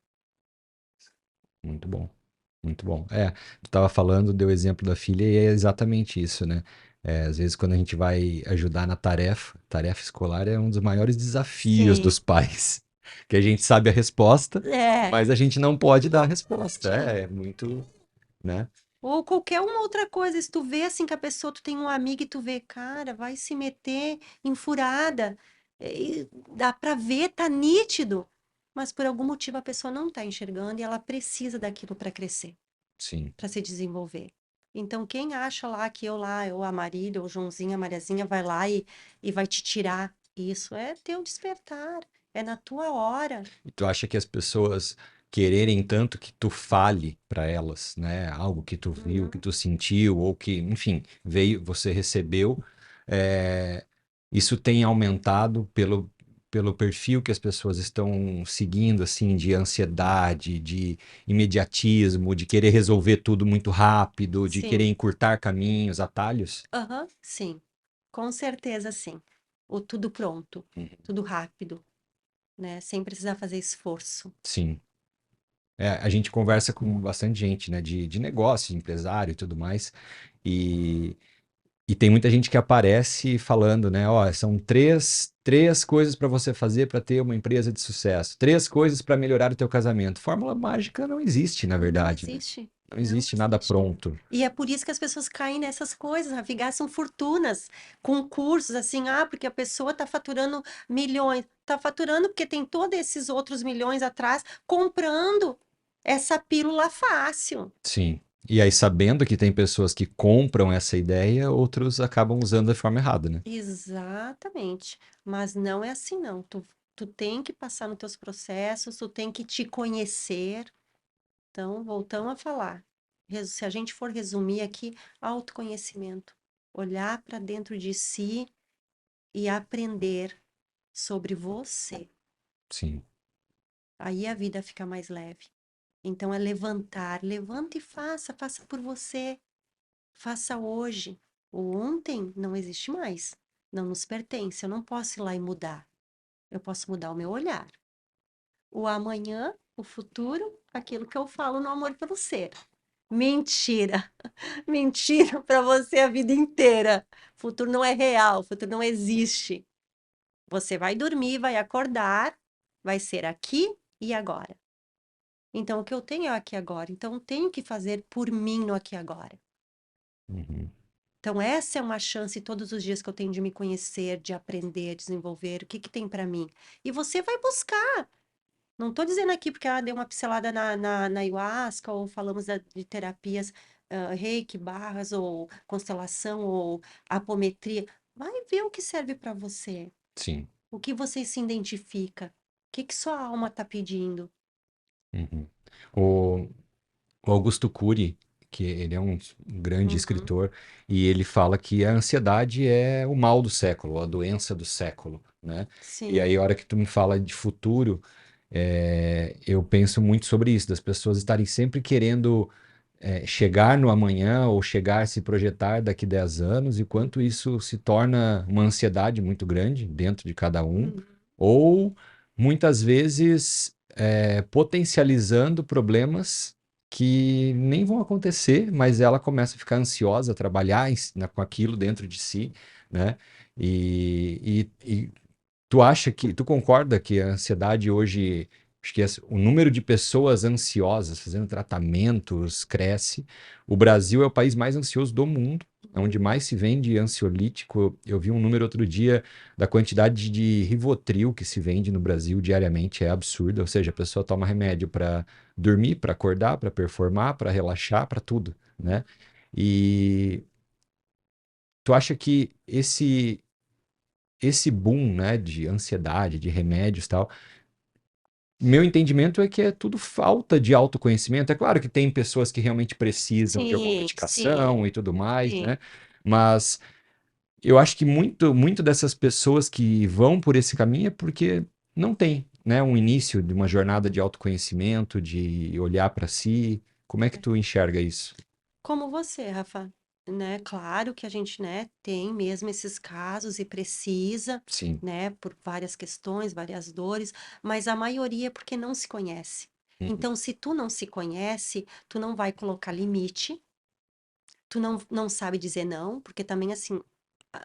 Speaker 1: Muito bom. Muito bom. É, tu estava falando, deu o exemplo da filha e é exatamente isso, né? É, às vezes quando a gente vai ajudar na tarefa escolar é um dos maiores desafios
Speaker 2: Sim,
Speaker 1: dos pais, que a gente sabe a resposta,
Speaker 2: é.
Speaker 1: mas a gente não pode dar a resposta. É muito, né?
Speaker 2: Ou qualquer uma outra coisa, se tu vê assim que a pessoa, tu tem um amigo e tu vê, cara, vai se meter em furada, dá pra ver, tá nítido, mas por algum motivo a pessoa não tá enxergando e ela precisa daquilo para crescer,
Speaker 1: Sim,
Speaker 2: para se desenvolver. Então, quem acha lá, ou a Marília, ou o Joãozinho, a Mariazinha, vai lá e vai te tirar, isso é teu despertar, é na tua hora.
Speaker 1: e tu acha que as pessoas quererem tanto que tu fale para elas, né? Algo que tu viu, que
Speaker 2: Uhum.
Speaker 1: tu sentiu, ou que, enfim, veio, você recebeu, é, isso tem aumentado pelo perfil que as pessoas estão seguindo, assim, de ansiedade, de imediatismo, de querer resolver tudo muito rápido, de querer
Speaker 2: Sim,
Speaker 1: encurtar caminhos, atalhos?
Speaker 2: aham, sim, com certeza sim. O tudo pronto,
Speaker 1: Uhum.
Speaker 2: tudo rápido, né? Sem precisar fazer esforço.
Speaker 1: Sim. É, a gente conversa com bastante gente, né, de negócio, de empresário e tudo mais. E, e tem muita gente que aparece falando, né? Ó, são três coisas para você fazer para ter uma empresa de sucesso. Três coisas para melhorar o teu casamento. Fórmula mágica não existe, na
Speaker 2: Não
Speaker 1: verdade, né?
Speaker 2: existe,
Speaker 1: Não
Speaker 2: não
Speaker 1: existe nada
Speaker 2: existe.
Speaker 1: pronto.
Speaker 2: E é por isso que as pessoas caem nessas coisas, Rafi, gastam fortunas com cursos assim, porque a pessoa está faturando milhões. Está faturando porque tem todos esses outros milhões atrás comprando essa pílula fácil.
Speaker 1: Sim. E aí, sabendo que tem pessoas que compram essa ideia, outros acabam usando da forma errada, né?
Speaker 2: Exatamente. Mas não é assim, não. Tu tem que passar nos teus processos, tu tem que te conhecer. Então, voltamos a falar. Se a gente for resumir aqui, autoconhecimento. Olhar para dentro de si e aprender sobre você.
Speaker 1: Sim.
Speaker 2: Aí a vida fica mais leve. Então, é levantar. Levanta e faça. Faça por você. Faça hoje. O ontem não existe mais. Não nos pertence. Eu não posso ir lá e mudar. Eu posso mudar o meu olhar. O amanhã, o futuro, aquilo que eu falo no amor pelo ser. Mentira. Mentira para você a vida inteira. Futuro não é real, futuro não existe. Você vai dormir, vai acordar, vai ser aqui e agora. Então, o que eu tenho é aqui agora. Então, eu tenho que fazer por mim no aqui e agora.
Speaker 1: Uhum.
Speaker 2: Então, essa é uma chance todos os dias que eu tenho de me conhecer, de aprender, desenvolver. O que que tem para mim? E você vai buscar. Não estou dizendo aqui porque deu uma pincelada na ayahuasca, ou falamos de terapias, reiki, barras, ou constelação, ou apometria. Vai ver o que serve para você,
Speaker 1: Sim.
Speaker 2: o que você se identifica, o que que sua alma está pedindo.
Speaker 1: Uhum. O, o Augusto Cury, que ele é um grande
Speaker 2: Uhum,
Speaker 1: escritor, e ele fala que a ansiedade é o mal do século, a doença do século, né? E
Speaker 2: sim,
Speaker 1: aí, a hora que tu me fala de futuro, eu penso muito sobre isso, das pessoas estarem sempre querendo chegar no amanhã ou chegar a se projetar daqui 10 anos, e quanto
Speaker 2: uhum,
Speaker 1: isso se torna uma ansiedade muito grande dentro de cada um,
Speaker 2: uhum,
Speaker 1: ou muitas vezes potencializando problemas que nem vão acontecer, mas ela começa a ficar ansiosa, a trabalhar com aquilo dentro de si, né? E tu acha que, tu concorda que a ansiedade hoje Acho que o número de pessoas ansiosas fazendo tratamentos cresce. O Brasil é o país mais ansioso do mundo, é onde mais se vende ansiolítico. Eu vi um número outro dia da quantidade de Rivotril que se vende no Brasil diariamente, é absurda. Ou seja, a pessoa toma remédio para dormir, para acordar, para performar, para relaxar, para tudo, né? E tu acha que esse boom, né, de ansiedade, de remédios e tal, meu entendimento é que é tudo falta de autoconhecimento. É claro que tem pessoas que realmente precisam de alguma
Speaker 2: Sim, sim,
Speaker 1: medicação e tudo mais,
Speaker 2: sim.
Speaker 1: né? Mas eu acho que muito dessas pessoas que vão por esse caminho é porque não tem, né, um início de uma jornada de autoconhecimento, de olhar para si. Como é que tu enxerga isso?
Speaker 2: Como você, Rafa, né? Claro que a gente, né, tem mesmo esses casos e precisa,
Speaker 1: Sim.
Speaker 2: né, por várias questões, várias dores, mas a maioria é porque não se conhece.
Speaker 1: Uhum.
Speaker 2: Então, se tu não se conhece, tu não vai colocar limite, tu não sabe dizer não, porque também, assim,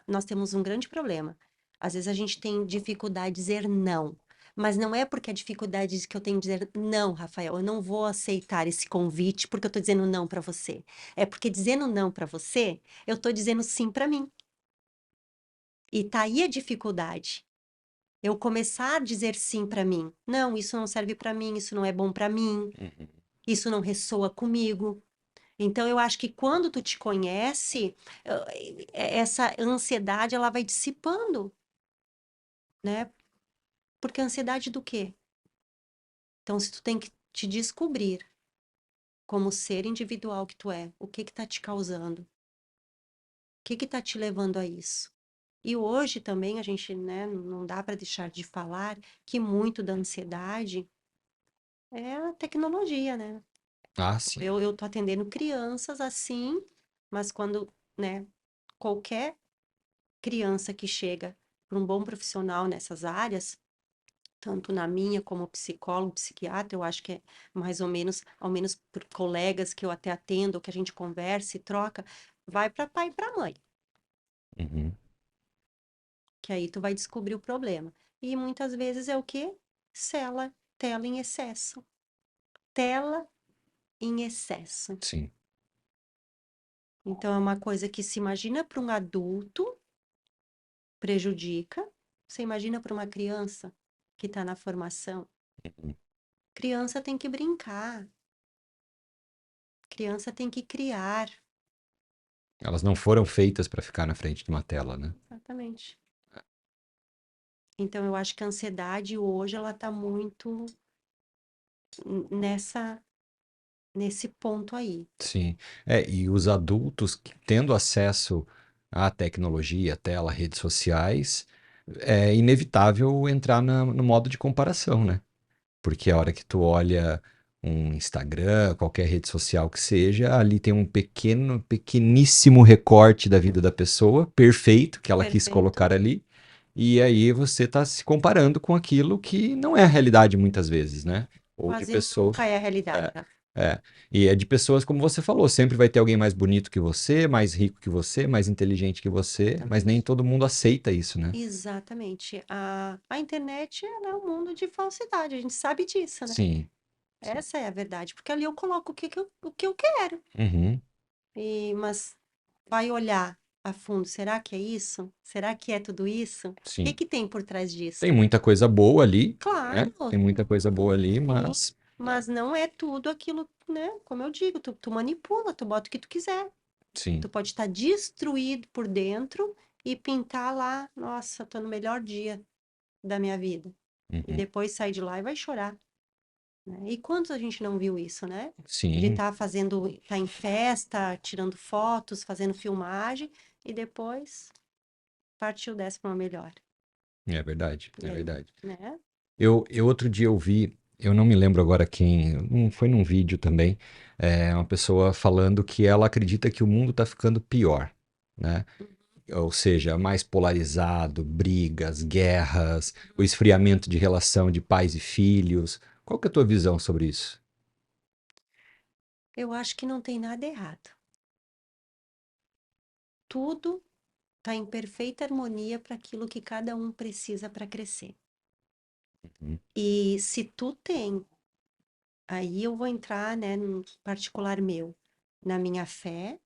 Speaker 2: nós temos um grande problema. Às vezes a gente tem dificuldade de dizer não, mas não é porque a dificuldade que eu tenho de dizer não, Rafael, eu não vou aceitar esse convite porque eu tô dizendo não para você. É porque dizendo não para você, eu tô dizendo sim para mim. E tá aí a dificuldade. Eu começar a dizer sim para mim. Não, isso não serve para mim, isso não é bom para mim,
Speaker 1: Uhum.
Speaker 2: isso não ressoa comigo. Então, eu acho que quando tu te conhece, essa ansiedade ela vai dissipando, né? Porque ansiedade do quê? Então, se tu tem que te descobrir como ser individual que tu é, o que que tá te causando? O que que tá te levando a isso? E hoje também a gente, né, não dá para deixar de falar que muito da ansiedade é a tecnologia, né?
Speaker 1: Ah, sim.
Speaker 2: Eu tô atendendo crianças assim, mas quando, né, qualquer criança que chega para um bom profissional nessas áreas, tanto na minha como psicólogo, psiquiatra, eu acho que é mais ou menos, ao menos por colegas que eu até atendo, que a gente conversa e troca, vai para pai e para mãe,
Speaker 1: Uhum.
Speaker 2: que aí tu vai descobrir o problema. E muitas vezes é o quê? Tela em excesso. Tela em excesso.
Speaker 1: Sim.
Speaker 2: Então é uma coisa que se imagina para um adulto, prejudica, você imagina para uma criança que está na formação.
Speaker 1: Uhum.
Speaker 2: Criança tem que brincar, criança tem que criar.
Speaker 1: Elas não foram feitas para ficar na frente de uma tela, né?
Speaker 2: Exatamente. Então, eu acho que a ansiedade hoje, ela tá muito nessa, nesse ponto aí.
Speaker 1: Sim. É, e os adultos tendo acesso à tecnologia, tela, redes sociais, é inevitável entrar no modo de comparação, né? Porque a hora que tu olha um Instagram, qualquer rede social que seja, ali tem um pequeníssimo recorte da vida da pessoa, perfeito, que ela quis
Speaker 2: Perfeito.
Speaker 1: colocar ali, e aí você está se comparando com aquilo que não é a realidade muitas vezes, né? Ou de
Speaker 2: Quase
Speaker 1: pessoas.
Speaker 2: nunca é a realidade,
Speaker 1: É,
Speaker 2: Rafa.
Speaker 1: é. E é de pessoas como você falou, sempre vai ter alguém mais bonito que você, mais rico que você, mais inteligente que você, mas nem
Speaker 2: Exatamente.
Speaker 1: todo mundo aceita isso, né?
Speaker 2: Exatamente. A internet, ela é um mundo de falsidade, a gente sabe disso, né?
Speaker 1: Sim, sim.
Speaker 2: Essa é a verdade, porque ali eu coloco o que eu quero.
Speaker 1: Uhum,
Speaker 2: Mas vai olhar a fundo, será que é isso? Será que é tudo isso? O que
Speaker 1: sim.
Speaker 2: que tem por trás
Speaker 1: Tem
Speaker 2: disso?
Speaker 1: muita coisa boa ali, né?
Speaker 2: Claro,
Speaker 1: Tem muita coisa boa ali,
Speaker 2: sim,
Speaker 1: mas
Speaker 2: mas não é tudo aquilo, né? Como eu digo, tu manipula, tu bota o que tu quiser.
Speaker 1: sim.
Speaker 2: Tu pode estar destruído por dentro e pintar lá, nossa, tô no melhor dia da minha vida. E
Speaker 1: Uhum,
Speaker 2: depois sair de lá e vai chorar, né? E quantos a gente não viu isso, né? De
Speaker 1: sim,
Speaker 2: estar fazendo, tá em festa, tirando fotos, fazendo filmagem e depois partiu dessa para uma melhor.
Speaker 1: é verdade,
Speaker 2: E
Speaker 1: é
Speaker 2: aí,
Speaker 1: verdade.
Speaker 2: né?
Speaker 1: Eu outro dia eu vi, eu não me lembro agora quem, foi num vídeo também, uma pessoa falando que ela acredita que o mundo está ficando pior, né? Ou seja, mais polarizado, brigas, guerras, o esfriamento de relação de pais e filhos. Qual que é a tua visão sobre isso?
Speaker 2: Eu acho que não tem nada errado. Tudo está em perfeita harmonia para aquilo que cada um precisa para crescer.
Speaker 1: Uhum.
Speaker 2: E se tu tem, aí eu vou entrar, né, num particular meu, na minha fé,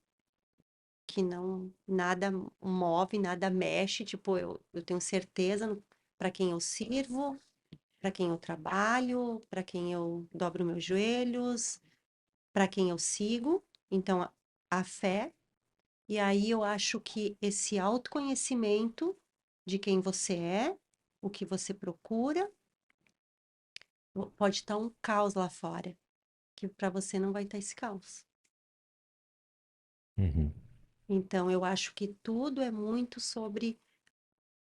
Speaker 2: que não nada move, nada mexe, tipo, eu tenho certeza para quem eu sirvo, para quem eu trabalho, para quem eu dobro meus joelhos, para quem eu sigo. Então, a fé, e aí eu acho que esse autoconhecimento de quem você é, o que você procura, pode estar um caos lá fora, que para você não vai estar esse caos.
Speaker 1: Uhum.
Speaker 2: Então, eu acho que tudo é muito sobre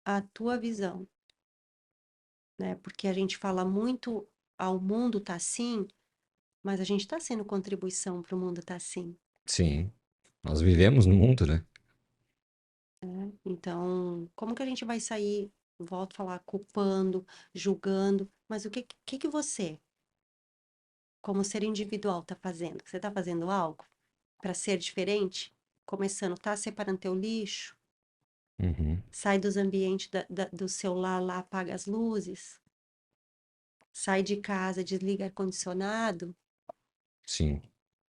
Speaker 2: a tua visão, né? Porque a gente fala muito, ao mundo tá assim, mas a gente está sendo contribuição para o mundo tá assim,
Speaker 1: Sim, nós vivemos no mundo, né?
Speaker 2: né? Então, como que a gente vai sair, volto a falar, culpando, julgando, mas o que você, como ser individual, tá fazendo? Você tá fazendo algo para ser diferente? Começando, tá separando teu lixo?
Speaker 1: Uhum.
Speaker 2: Sai dos ambientes do celular lá, apaga as luzes. Sai de casa, desliga ar-condicionado.
Speaker 1: Sim.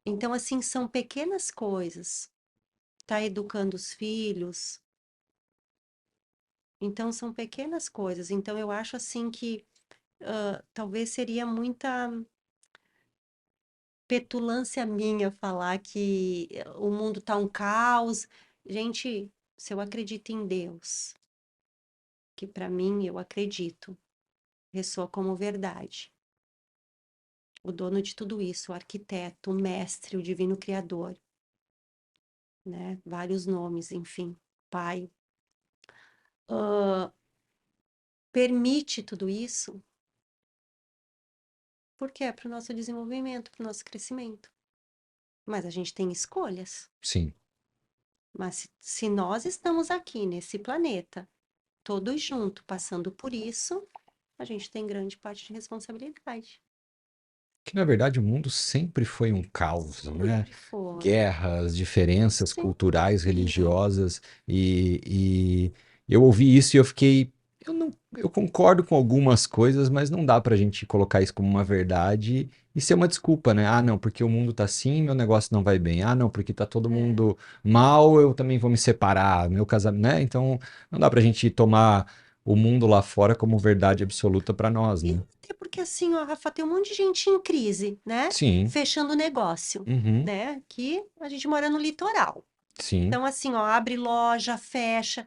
Speaker 2: Então, assim, são pequenas coisas. Tá educando os filhos. Então, são pequenas coisas. Então, eu acho, assim, que talvez seria muita petulância minha falar que o mundo tá um caos. Gente, se eu acredito em Deus, que para mim eu acredito, ressoa como verdade. O dono de tudo isso, o arquiteto, o mestre, o divino criador, né? Vários nomes, enfim, pai. Permite tudo isso porque é para o nosso desenvolvimento, para o nosso crescimento. Mas a gente tem escolhas.
Speaker 1: Sim.
Speaker 2: Mas se nós estamos aqui nesse planeta, todos juntos, passando por isso, a gente tem grande parte de responsabilidade.
Speaker 1: Que na verdade o mundo sempre foi um caos, né?
Speaker 2: Sempre foi.
Speaker 1: Guerras, diferenças culturais,
Speaker 2: Sempre.
Speaker 1: religiosas, e eu ouvi isso e eu fiquei. Eu não, eu concordo com algumas coisas, mas não dá pra gente colocar isso como uma verdade e ser uma desculpa, né? Ah, não, porque o mundo tá assim, meu negócio não vai bem. Ah, não, porque tá todo
Speaker 2: É.
Speaker 1: mundo mal, eu também vou me separar, meu casamento, né? Então não dá pra gente tomar o mundo lá fora como verdade absoluta pra nós,
Speaker 2: E
Speaker 1: né?
Speaker 2: até porque assim, ó, Rafa, tem um monte de gente em crise, né?
Speaker 1: Sim,
Speaker 2: Fechando negócio,
Speaker 1: uhum,
Speaker 2: né? Que a gente mora no litoral.
Speaker 1: sim,
Speaker 2: Então, assim, ó, abre loja, fecha.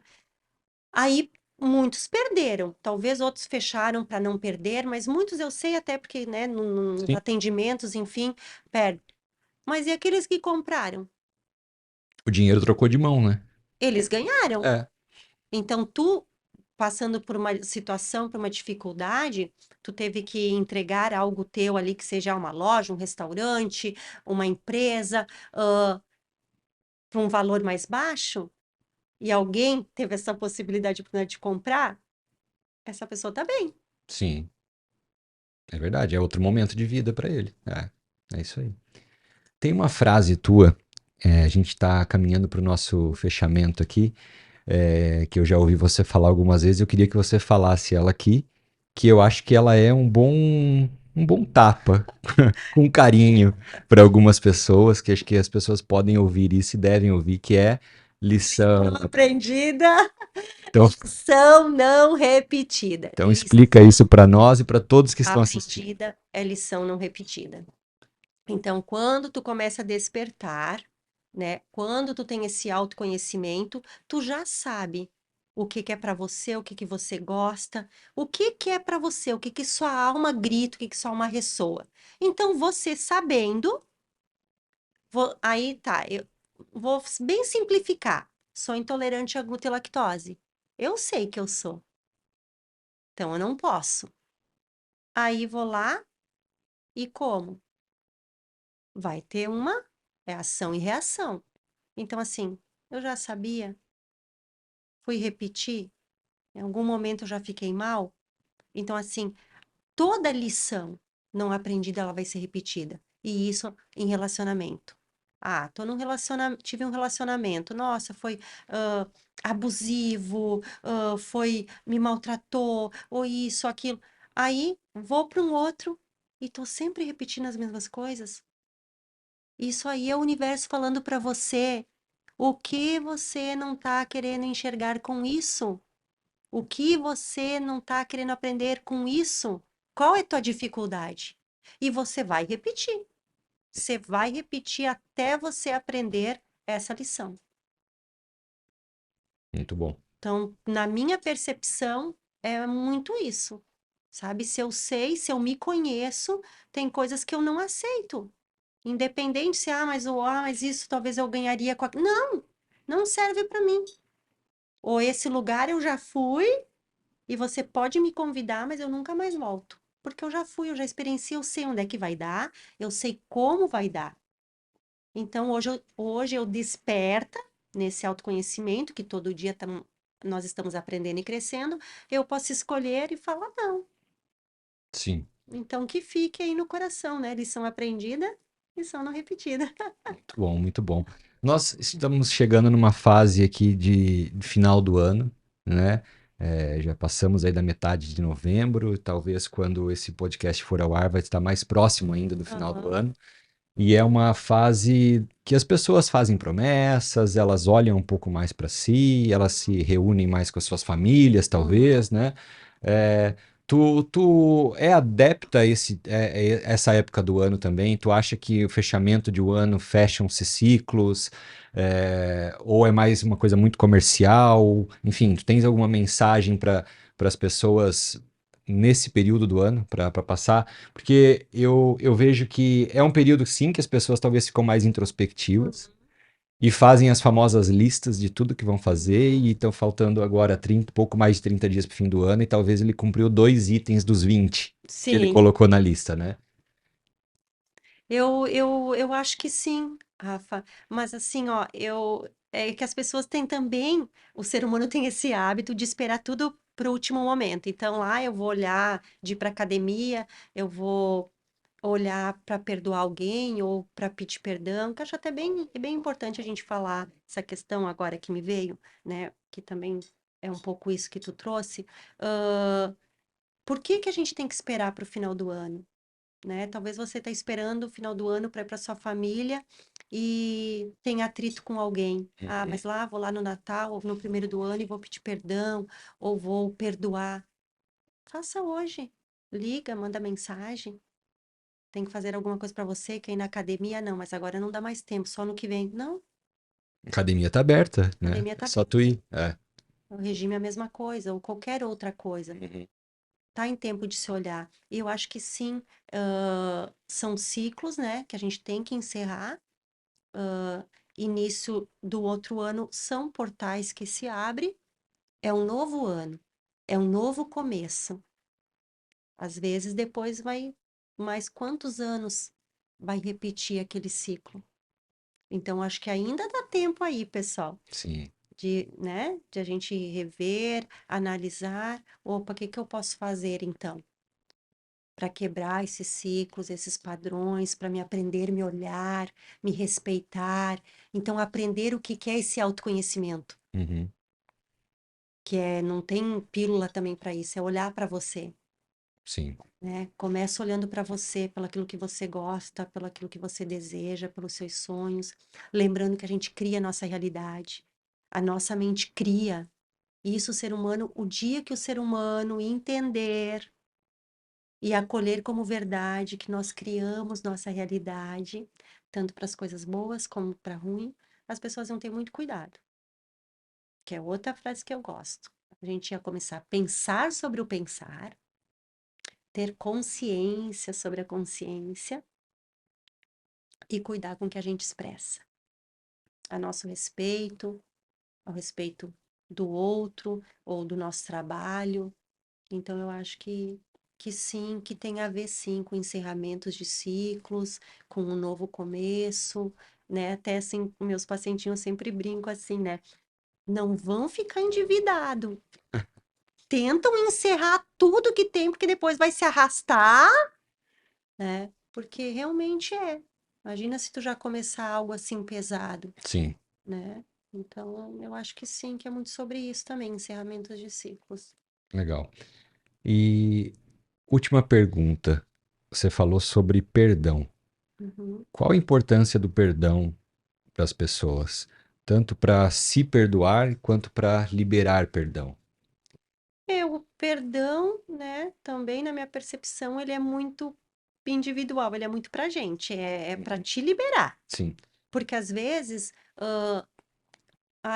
Speaker 2: Aí muitos perderam. Talvez outros fecharam para não perder, mas muitos eu sei até porque, né, nos
Speaker 1: sim.
Speaker 2: atendimentos, enfim, perde. Mas e aqueles que compraram?
Speaker 1: O dinheiro trocou de mão, né?
Speaker 2: Eles ganharam.
Speaker 1: É.
Speaker 2: Então, tu, passando por uma situação, por uma dificuldade, tu teve que entregar algo teu ali, que seja uma loja, um restaurante, uma empresa, por um valor mais baixo, e alguém teve essa possibilidade de comprar, essa pessoa tá bem.
Speaker 1: Sim, é verdade. É outro momento de vida pra ele. É isso aí. Tem uma frase tua, a gente tá caminhando pro nosso fechamento aqui, que eu já ouvi você falar algumas vezes. Eu queria que você falasse ela aqui, que eu acho que ela é um bom tapa, com carinho para algumas pessoas, que acho que as pessoas podem ouvir isso e devem ouvir, que é lição.
Speaker 2: Lição aprendida,
Speaker 1: Então,
Speaker 2: lição não repetida.
Speaker 1: então explica
Speaker 2: Lição
Speaker 1: isso para nós e para todos que estão assistindo.
Speaker 2: aprendida é lição não repetida. Então, quando tu começa a despertar, né? Quando tu tem esse autoconhecimento, tu já sabe o que que é para você, o que que você gosta, o que que é para você, o que que sua alma grita, o que que sua alma ressoa. Então, você sabendo, aí tá, eu vou bem simplificar. Sou intolerante a glúten e lactose. Eu sei que eu sou, então eu não posso. Aí vou lá e como? Vai ter uma ação e reação. Então, assim, eu já sabia, fui repetir, em algum momento eu já fiquei mal. Então, assim, toda lição não aprendida, ela vai ser repetida. E isso em relacionamento. Ah, tô num relacionamento, tive um relacionamento, nossa, foi abusivo, foi, me maltratou, ou isso, aquilo. Aí vou para um outro e tô sempre repetindo as mesmas coisas. Isso aí é o universo falando para você o que você não tá querendo enxergar com isso. O que você não está querendo aprender com isso? Qual é a tua dificuldade? E você vai repetir. Você vai repetir até você aprender essa lição.
Speaker 1: Muito bom.
Speaker 2: Então, na minha percepção, é muito isso. Sabe? Se eu sei, se eu me conheço, tem coisas que eu não aceito. Independente se, mas isso talvez eu ganharia com a... Não, não serve para mim. Ou esse lugar eu já fui, e você pode me convidar, mas eu nunca mais volto. Porque eu já fui, eu já experienciei, eu sei onde é que vai dar, eu sei como vai dar. Então, hoje eu desperta nesse autoconhecimento, que todo dia nós estamos aprendendo e crescendo, eu posso escolher e falar não.
Speaker 1: Sim,
Speaker 2: Então, que fique aí no coração, né? Lição aprendida, lição não repetida.
Speaker 1: muito bom, muito bom. Nós estamos chegando numa fase aqui de final do ano, né? Já passamos aí da metade de novembro, talvez quando esse podcast for ao ar vai estar mais próximo ainda do final do
Speaker 2: Aham.
Speaker 1: ano. E é uma fase que as pessoas fazem promessas, elas olham um pouco mais para si, elas se reúnem mais com as suas famílias,
Speaker 2: Uhum.
Speaker 1: talvez, né? É, tu é adepta a essa época do ano também? Tu acha que o fechamento de um ano fecham-se ciclos? Ou é mais uma coisa muito comercial? Enfim, tu tens alguma mensagem para as pessoas nesse período do ano para passar? Porque eu vejo que é um período, sim, que as pessoas talvez ficam mais introspectivas
Speaker 2: Uhum.
Speaker 1: e fazem as famosas listas de tudo que vão fazer
Speaker 2: Uhum.
Speaker 1: e estão faltando agora 30, pouco mais de 30 dias para o fim do ano e talvez ele cumpriu 2 itens dos 20 que ele
Speaker 2: Sim.
Speaker 1: colocou na lista, né?
Speaker 2: Eu acho que sim, Rafa. Mas assim, ó, é que as pessoas têm também, o ser humano tem esse hábito de esperar tudo para o último momento. Então, lá eu vou olhar de ir para academia, eu vou olhar para perdoar alguém ou para pedir perdão, que eu acho até bem importante a gente falar essa questão agora que me veio, né? Que também é um pouco isso que tu trouxe. Ah, por que que a gente tem que esperar para o final do ano? Né? Talvez você está esperando o final do ano para ir para sua família e tem atrito com alguém. Ah,
Speaker 1: Uhum.
Speaker 2: mas lá, vou lá no Natal ou no primeiro do ano e vou pedir perdão ou vou perdoar. Faça hoje. Liga, manda mensagem. Tem que fazer alguma coisa para você, quer ir na academia? Não, mas agora não dá mais tempo, só no que vem. Não,
Speaker 1: A academia tá aberta,
Speaker 2: a
Speaker 1: né?
Speaker 2: academia
Speaker 1: É
Speaker 2: tá
Speaker 1: só
Speaker 2: aberta.
Speaker 1: tu ir. É.
Speaker 2: O regime é a mesma coisa, ou qualquer outra coisa.
Speaker 1: Uhum.
Speaker 2: Tá em tempo de se olhar. E eu acho que sim, são ciclos, né, que a gente tem que encerrar. Início do outro ano são portais que se abrem, é um novo ano, é um novo começo. Às vezes depois vai, mais quantos anos vai repetir aquele ciclo? Então acho que ainda dá tempo aí, pessoal,
Speaker 1: Sim.
Speaker 2: de a gente rever, analisar, opa, o que que eu posso fazer então? Para quebrar esses ciclos, esses padrões, para me aprender, me olhar, me respeitar. Então, aprender o que que é esse autoconhecimento,
Speaker 1: Uhum.
Speaker 2: que é, não tem pílula também para isso, é olhar para você,
Speaker 1: Sim.
Speaker 2: né? Começa olhando para você, pelo aquilo que você gosta, pelo aquilo que você deseja, pelos seus sonhos, lembrando que a gente cria a nossa realidade, a nossa mente cria. Isso o ser humano, o dia que o ser humano entender e acolher como verdade que nós criamos nossa realidade, tanto para as coisas boas como para ruim, as pessoas vão ter muito cuidado, que é outra frase que eu gosto. A gente ia começar a pensar sobre o pensar, ter consciência sobre a consciência e cuidar com o que a gente expressa, a nosso respeito, ao respeito do outro ou do nosso trabalho. Então, eu acho que sim, que tem a ver sim com encerramentos de ciclos, com um novo começo, né? Até assim, meus pacientinhos sempre brincam assim, né? Não vão ficar endividado. Tentam encerrar tudo que tem, porque depois vai se arrastar, né? Porque realmente é. Imagina se tu já começar algo assim pesado,
Speaker 1: Sim.
Speaker 2: né? Então, eu acho que sim, que é muito sobre isso também, encerramentos de ciclos.
Speaker 1: Legal. Última pergunta. Você falou sobre perdão.
Speaker 2: Uhum.
Speaker 1: Qual a importância do perdão para as pessoas? Tanto para se perdoar quanto para liberar perdão.
Speaker 2: O perdão, né, também na minha percepção, ele é muito individual, ele é muito pra gente, é para te liberar.
Speaker 1: Sim,
Speaker 2: Porque às vezes,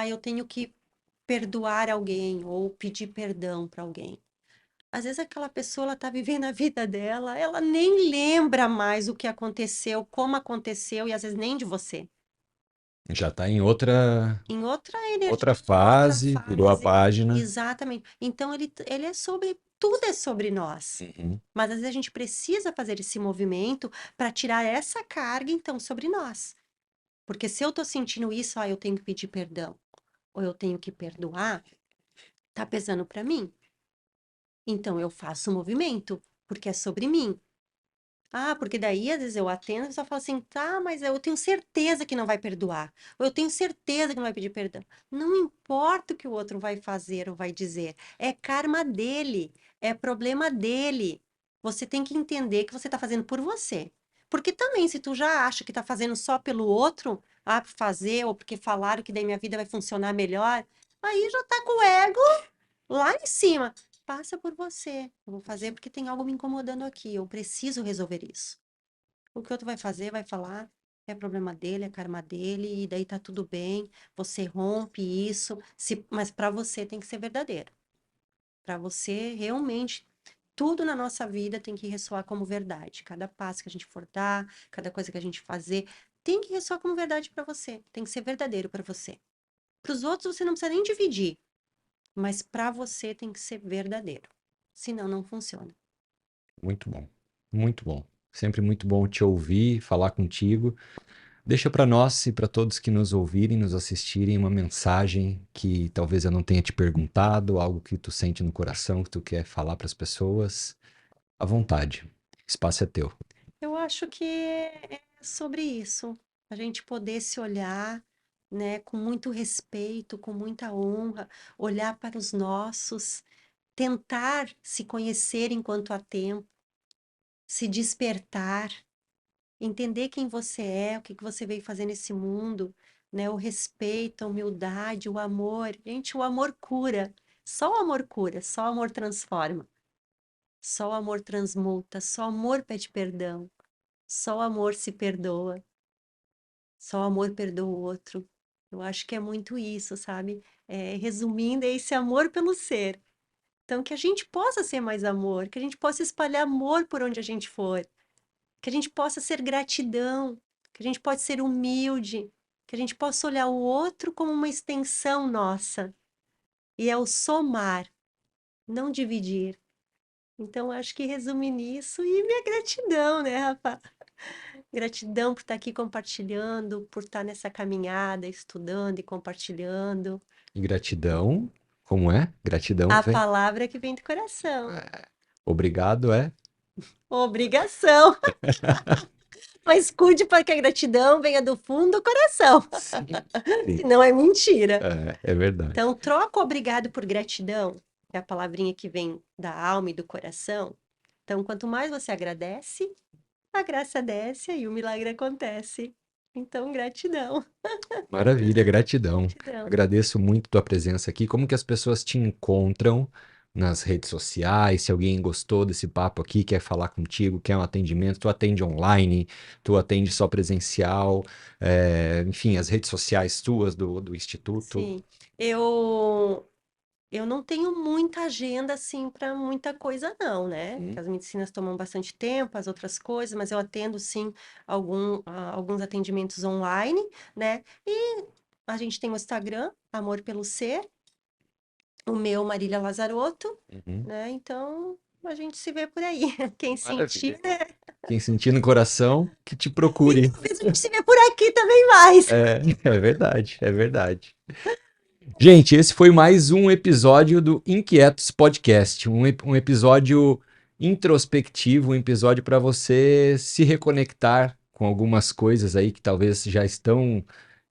Speaker 2: eu tenho que perdoar alguém ou pedir perdão para alguém. Às vezes aquela pessoa ela tá vivendo a vida dela, ela nem lembra mais o que aconteceu, como aconteceu e às vezes nem de você.
Speaker 1: já está em outra,
Speaker 2: Outra
Speaker 1: outra
Speaker 2: energia, outra
Speaker 1: fase, virou a
Speaker 2: fase.
Speaker 1: página.
Speaker 2: Exatamente. Então ele é sobre, tudo é sobre nós.
Speaker 1: Uhum.
Speaker 2: Mas às vezes a gente precisa fazer esse movimento para tirar essa carga, então, sobre nós. Porque se eu tô sentindo isso, eu tenho que pedir perdão, ou eu tenho que perdoar, tá pesando para mim. Então eu faço o movimento, porque é sobre mim. Porque daí às vezes eu atendo e a pessoa fala assim, tá, mas eu tenho certeza que não vai perdoar. Ou eu tenho certeza que não vai pedir perdão. Não importa o que o outro vai fazer ou vai dizer. É karma dele. É problema dele. Você tem que entender que você está fazendo por você. Porque também, se tu já acha que está fazendo só pelo outro, por fazer, ou porque falaram que daí minha vida vai funcionar melhor, aí já tá com o ego lá em cima. Passa por você. Eu vou fazer porque tem algo me incomodando aqui. Eu preciso resolver isso. O que o outro vai fazer, vai falar, é problema dele, é karma dele, e daí tá tudo bem. Você rompe isso, mas para você tem que ser verdadeiro. Para você realmente tudo na nossa vida tem que ressoar como verdade. Cada passo que a gente for dar, cada coisa que a gente fazer, tem que ressoar como verdade para você. Tem que ser verdadeiro para você. Para os outros você não precisa nem dividir, mas para você tem que ser verdadeiro. Senão não funciona.
Speaker 1: Muito bom, muito bom. Sempre muito bom te ouvir, falar contigo. Deixa para nós e para todos que nos ouvirem, nos assistirem, uma mensagem que talvez eu não tenha te perguntado, algo que tu sente no coração, que tu quer falar para as pessoas. À vontade. Espaço é teu.
Speaker 2: Eu acho que é sobre isso, a gente poder se olhar, né, com muito respeito, com muita honra, olhar para os nossos, tentar se conhecer enquanto há tempo, se despertar, entender quem você é, o que que você veio fazer nesse mundo, né, o respeito, a humildade, o amor. Gente, o amor cura. Só o amor cura, só o amor transforma, só o amor transmuta, só o amor pede perdão, só o amor se perdoa. Só o amor perdoa o outro. Eu acho que é muito isso, sabe? Resumindo, é esse amor pelo ser. Então, que a gente possa ser mais amor, que a gente possa espalhar amor por onde a gente for, que a gente possa ser gratidão, que a gente possa ser humilde, que a gente possa olhar o outro como uma extensão nossa. E é o somar, não dividir. Então, acho que resume nisso e minha gratidão, né, Rafa? Gratidão por estar aqui compartilhando, por estar nessa caminhada, estudando e compartilhando.
Speaker 1: E gratidão, como é? Gratidão
Speaker 2: A
Speaker 1: vem.
Speaker 2: palavra que vem do coração.
Speaker 1: Obrigado é.
Speaker 2: Obrigação. Mas cuide para que a gratidão venha do fundo do coração.
Speaker 1: Sim, sim.
Speaker 2: Senão é mentira.
Speaker 1: É verdade.
Speaker 2: Então, troca o obrigado por gratidão, que é a palavrinha que vem da alma e do coração. Então, quanto mais você agradece, a graça desce e o milagre acontece. Então, gratidão.
Speaker 1: Maravilha, gratidão.
Speaker 2: Gratidão.
Speaker 1: Agradeço muito tua presença aqui. Como que as pessoas te encontram nas redes sociais? Se alguém gostou desse papo aqui, quer falar contigo, quer um atendimento, tu atende online, tu atende só presencial, enfim, as redes sociais tuas do Instituto.
Speaker 2: Sim, eu não tenho muita agenda assim para muita coisa não, né?
Speaker 1: Hum.
Speaker 2: As medicinas tomam bastante tempo, as outras coisas, mas eu atendo sim alguns atendimentos online, né? E a gente tem o Instagram, Amor pelo Ser, o meu Marília Lazarotto,
Speaker 1: Uhum.
Speaker 2: né? Então a gente se vê por aí. Quem
Speaker 1: Maravilha.
Speaker 2: sentir, né?
Speaker 1: Quem sentir no coração, que te
Speaker 2: E
Speaker 1: procure.
Speaker 2: talvez a gente se vê por aqui também mais.
Speaker 1: É, é verdade, é verdade. Gente, esse foi mais um episódio do Inquietos Podcast, um episódio introspectivo, um episódio para você se reconectar com algumas coisas aí que talvez já estão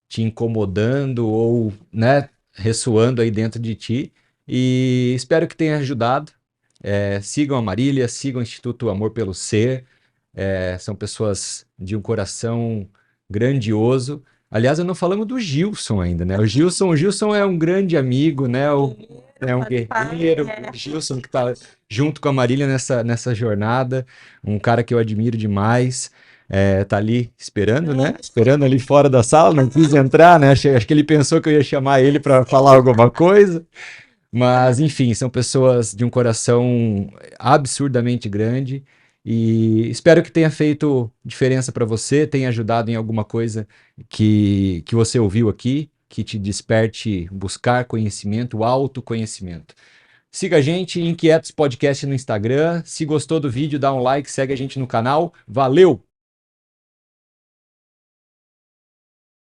Speaker 1: te incomodando ou, né, ressoando aí dentro de ti. E espero que tenha ajudado. Sigam a Marília, sigam o Instituto Amor pelo Ser. São pessoas de um coração grandioso. Aliás, não falamos do Gilson ainda, né? O Gilson é um grande amigo, né? É um guerreiro. O Gilson que está junto com a Marília nessa jornada. Um cara que eu admiro demais. Tá ali esperando, né? Esperando ali fora da sala, não quis entrar, né? Acho que ele pensou que eu ia chamar ele para falar alguma coisa. Mas, enfim, são pessoas de um coração absurdamente grande e espero que tenha feito diferença para você, tenha ajudado em alguma coisa que você ouviu aqui, que te desperte buscar conhecimento, autoconhecimento. Siga a gente, Inquietos Podcast no Instagram. Se gostou do vídeo, dá um like, segue a gente no canal. Valeu!